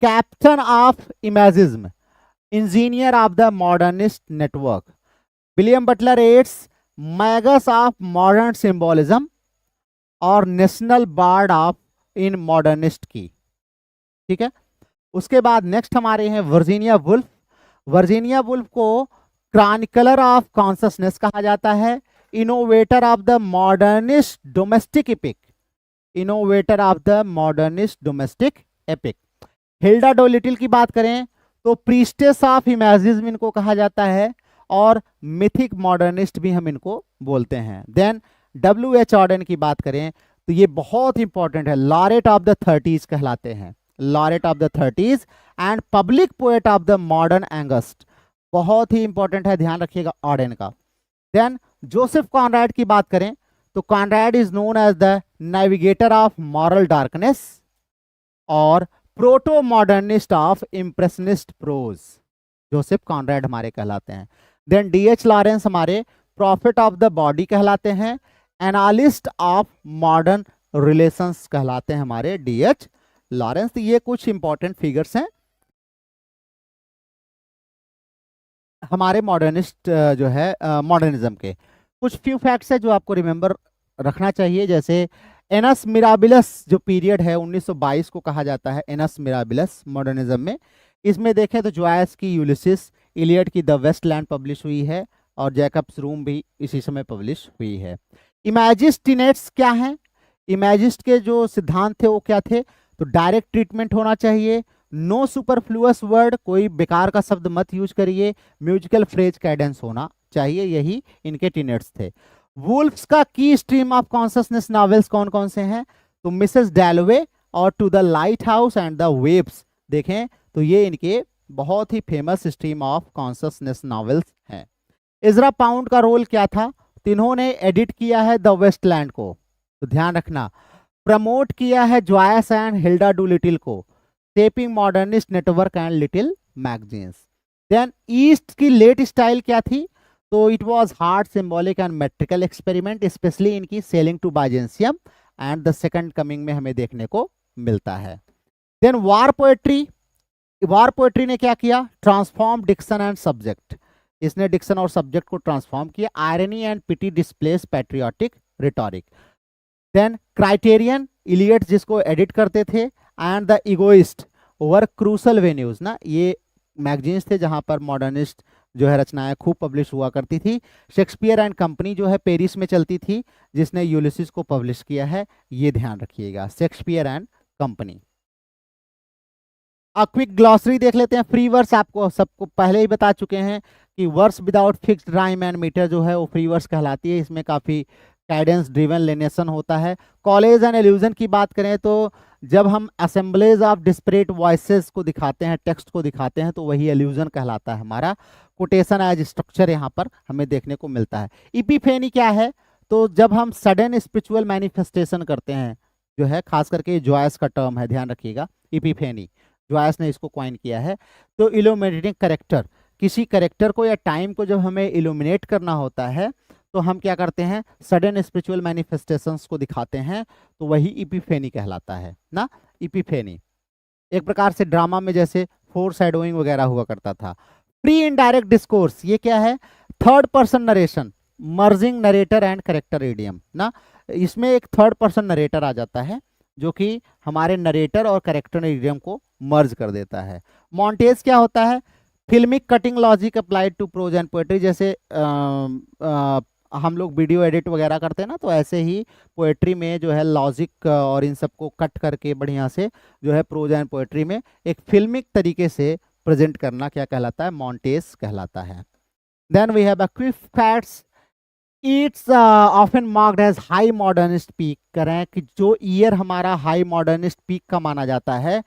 Speaker 1: captain of imagism, engineer of the modernist network. William Butler Yeats magus of modern symbolism और national bard of in modernist की, ठीक है। उसके बाद नेक्स्ट हमारे हैं वर्जीनिया वुल्फ। वर्जीनिया वुल्फ को क्रॉनिकलर ऑफ कॉन्शसनेस कहा जाता है, innovator of the modernist domestic epic, innovator of the modernist domestic epic. Hilda Doolittle की बात करें तो प्रीस्टेस ऑफ इमेजिज्म इनको कहा जाता है और मिथिक मॉडर्निस्ट भी हम इनको बोलते हैं। Then W.H. ऑर्डन की बात करें तो ये बहुत इंपॉर्टेंट है, लॉरेट ऑफ द 30s कहलाते हैं, laureate of the 30s and public poet of the modern angst, बहुत ही इंपॉर्टेंट है, ध्यान रखिएगा ऑर्डन का। देन जोसेफ कॉनराड की बात करें तो Conrad is known as the navigator of moral darkness और proto modernist of impressionist prose, Joseph Conrad हमारे कहलाते हैं। Then D.H. लॉरेंस हमारे प्रॉफिट ऑफ द बॉडी कहलाते हैं, एनालिस्ट ऑफ मॉडर्न रिलेशंस कहलाते हैं हमारे D.H. लॉरेंस। तो ये कुछ इंपॉर्टेंट फिगर्स हैं हमारे मॉडर्निस्ट जो है मॉडर्निज्म के। कुछ फ्यू फैक्ट्स है जो आपको रिमेंबर रखना चाहिए, जैसे एनस मिराबिलस जो पीरियड है 1922 को कहा जाता है एनस मिराबिलस मॉडर्निज्म में। इसमें देखें तो जॉयस की यूलिसिस, इलियट की द वेस्टलैंड पब्लिश हुई है और जैकब्स रूम भी इसी समय पब्लिश हुई है। इमेजिस्टिनेट्स क्या हैं, इमेजिस्ट के जो सिद्धांत थे वो क्या थे, तो डायरेक्ट ट्रीटमेंट होना चाहिए, नो सुपरफ्लुअस वर्ड, कोई बेकार का शब्द मत यूज करिए, म्यूजिकल फ्रेज कैडेंस होना चाहिए, यही इनके टीनेट्स थे। वुल्फ्स का की स्ट्रीम ऑफ कॉन्शसनेस नॉवेल्स कौन कौन से हैं, तो मिसेस डैलवे और to the lighthouse and the waves, देखें तो ये इनके बहुत ही famous stream of consciousness novels हैं। इजरा पाउंड का रोल क्या था, तो इन्होंने एडिट किया है द वेस्टलैंड को, तो ध्यान रखना, प्रमोट किया है जॉयस एंड हिल्डा डूलिटिल को, shaping modernist network and little magazines. Then ईस्ट की लेट स्टाइल क्या थी, तो it was hard symbolic and metrical experiment, especially इनकी sailing to Byzantium and the second coming में हमें देखने को मिलता है। Then war poetry, war poetry ने क्या किया, ट्रांसफॉर्म डिक्शन एंड सब्जेक्ट, इसने डिक्शन और सब्जेक्ट को ट्रांसफॉर्म किया, irony and pity displace patriotic rhetoric. Then criterion, Elliot जिसको एडिट करते थे, and the egoist were crucial venues ना, ये मैगजीन्स थे जहां पर मॉडर्निस्ट जो है रचनाएं खूब पब्लिश हुआ करती थी। शेक्सपियर एंड कंपनी जो है पेरिस में चलती थी, जिसने यूलिसिस को पब्लिश किया है, ये ध्यान रखिएगा, Shakespeare and company. Quick glossary देख लेते हैं। फ्री वर्स आपको सबको पहले ही बता चुके हैं कि verse without fixed rhyme and meter जो है वो फ्री वर्स कहलाती है, इसमें काफ़ी कैडेंस ड्रिवन लेनेशन होता है। कॉलेज एंड एल्यूजन की बात करें तो जब हम असेंबलीज ऑफ डिस्परेट वॉइसेस को दिखाते हैं, टेक्स्ट को दिखाते हैं, तो वही एल्यूजन कहलाता है हमारा। कोटेशन एज स्ट्रक्चर यहाँ पर हमें देखने को मिलता है। इपिफेनी क्या है? तो जब हम सडन स्पिरिचुअल मैनिफेस्टेशन करते हैं, जो है खास करके जॉयस का टर्म है, ध्यान रखिएगा, इपिफेनी जॉयस ने इसको कॉइन किया है। तो इल्यूमिनेटिंग करेक्टर, किसी करेक्टर को या टाइम को जब हमें इल्यूमिनेट करना होता है तो हम क्या करते हैं, सडन स्पिरिचुअल मैनिफेस्टेशंस को दिखाते हैं, तो वही इपिफेनी कहलाता है ना। इपिफेनी एक प्रकार से ड्रामा में जैसे फोर शैडोइंग वगैरह हुआ करता था। प्री इनडायरेक्ट डिस्कोर्स, ये क्या है? Third person narration, merging narrator and character idiom ना। इसमें एक थर्ड पर्सन नरेटर आ जाता है जो कि हमारे नरेटर और करेक्टर इडियम को मर्ज कर देता है। मॉन्टेज क्या होता है? Filmic cutting logic applied to prose and poetry. जैसे हम लोग वीडियो एडिट वगैरह करते हैं ना, तो ऐसे ही पोएट्री में जो है लॉजिक और इन सबको कट करके बढ़िया से जो है प्रोज एंड पोएट्री में एक फिल्मिक तरीके से प्रेजेंट करना क्या कहलाता है? मॉन्टेज कहलाता है। Then we have equifacts, it's often marked as high modernist peak. करें कि जो ईयर हमारा हाई मॉडर्निस्ट पीक का माना जाता है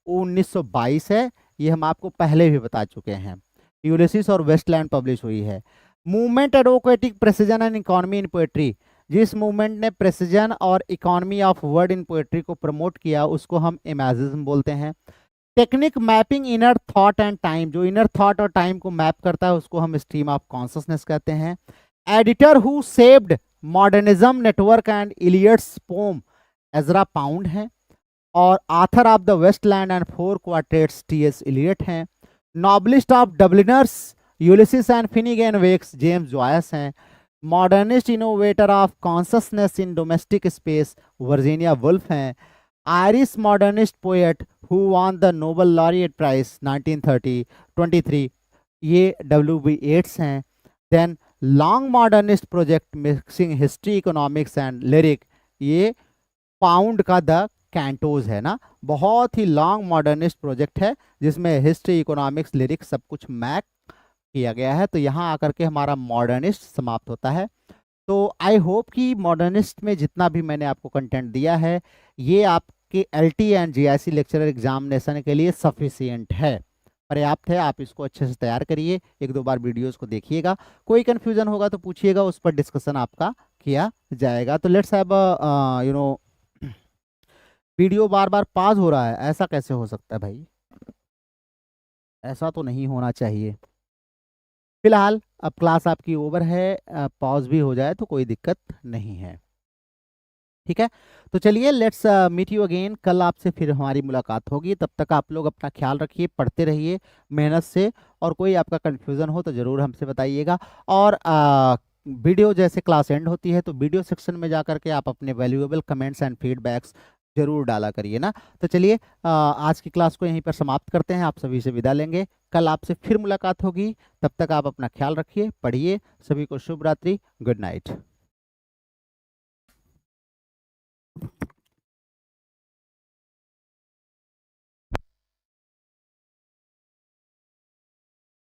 Speaker 1: वो 1922 है। ये हम आपको पहले भी बता चुके हैं। यूलिसिस और वेस्टलैंड पब्लिश हुई है। Movement advocating precision and economy in poetry, जिस मूवमेंट ने प्रेसिजन और economy of word in poetry को प्रमोट किया उसको हम इमेजिज्म बोलते हैं। Technique mapping inner thought and time, जो इनर थॉट और टाइम को मैप करता है उसको हम स्ट्रीम ऑफ कॉन्शसनेस कहते हैं। Editor who saved modernism network and Eliot's poem Ezra Pound है, और author of the Waste Land and four quartets T.S.. Eliot हैं। Novelist of Dubliners Ulysses and Finnegans Wake James Joyce हैं। Modernist innovator of consciousness in domestic space Virginia Woolf हैं। Irish modernist poet who won the Nobel laureate prize 1923, ये W.B. Yeats हैं। Then long modernist project mixing history economics and lyric, ये Pound का the Cantos है ना। बहुत ही long modernist project है जिसमें हिस्ट्री इकोनॉमिक्स लिरिक सब कुछ मैप किया गया है। तो यहाँ आकर के हमारा मॉडर्निस्ट समाप्त होता है। तो आई होप कि मॉडर्निस्ट में जितना भी मैंने आपको कंटेंट दिया है ये आपके LT and GIC lecturer examination के लिए सफिशिएंट है, पर्याप्त है। आप इसको अच्छे से तैयार करिए, एक दो बार वीडियोस को देखिएगा। कोई कंफ्यूजन होगा तो पूछिएगा, उस पर डिस्कशन आपका किया जाएगा। तो let's have video bar bar pause हो रहा है, ऐसा कैसे हो सकता है भाई? ऐसा तो नहीं होना चाहिए। फिलहाल अब क्लास आपकी ओवर है, पॉज भी हो जाए तो कोई दिक्कत नहीं है, ठीक है। तो चलिए लेट्स मीट यू अगेन, कल आपसे फिर हमारी मुलाकात होगी। तब तक आप लोग अपना ख्याल रखिए, पढ़ते रहिए मेहनत से, और कोई आपका कन्फ्यूज़न हो तो ज़रूर हमसे बताइएगा। और वीडियो जैसे क्लास एंड होती है तो वीडियो सेक्शन में जा कर के आप अपने वैल्यूएबल कमेंट्स एंड फीडबैक्स जरूर डाला करिए ना। तो चलिए आज की क्लास को यहीं पर समाप्त करते हैं, आप सभी से विदा लेंगे। कल आपसे फिर मुलाकात होगी, तब तक आप अपना ख्याल रखिए, पढ़िए। सभी को शुभ रात्रि, गुड नाइट।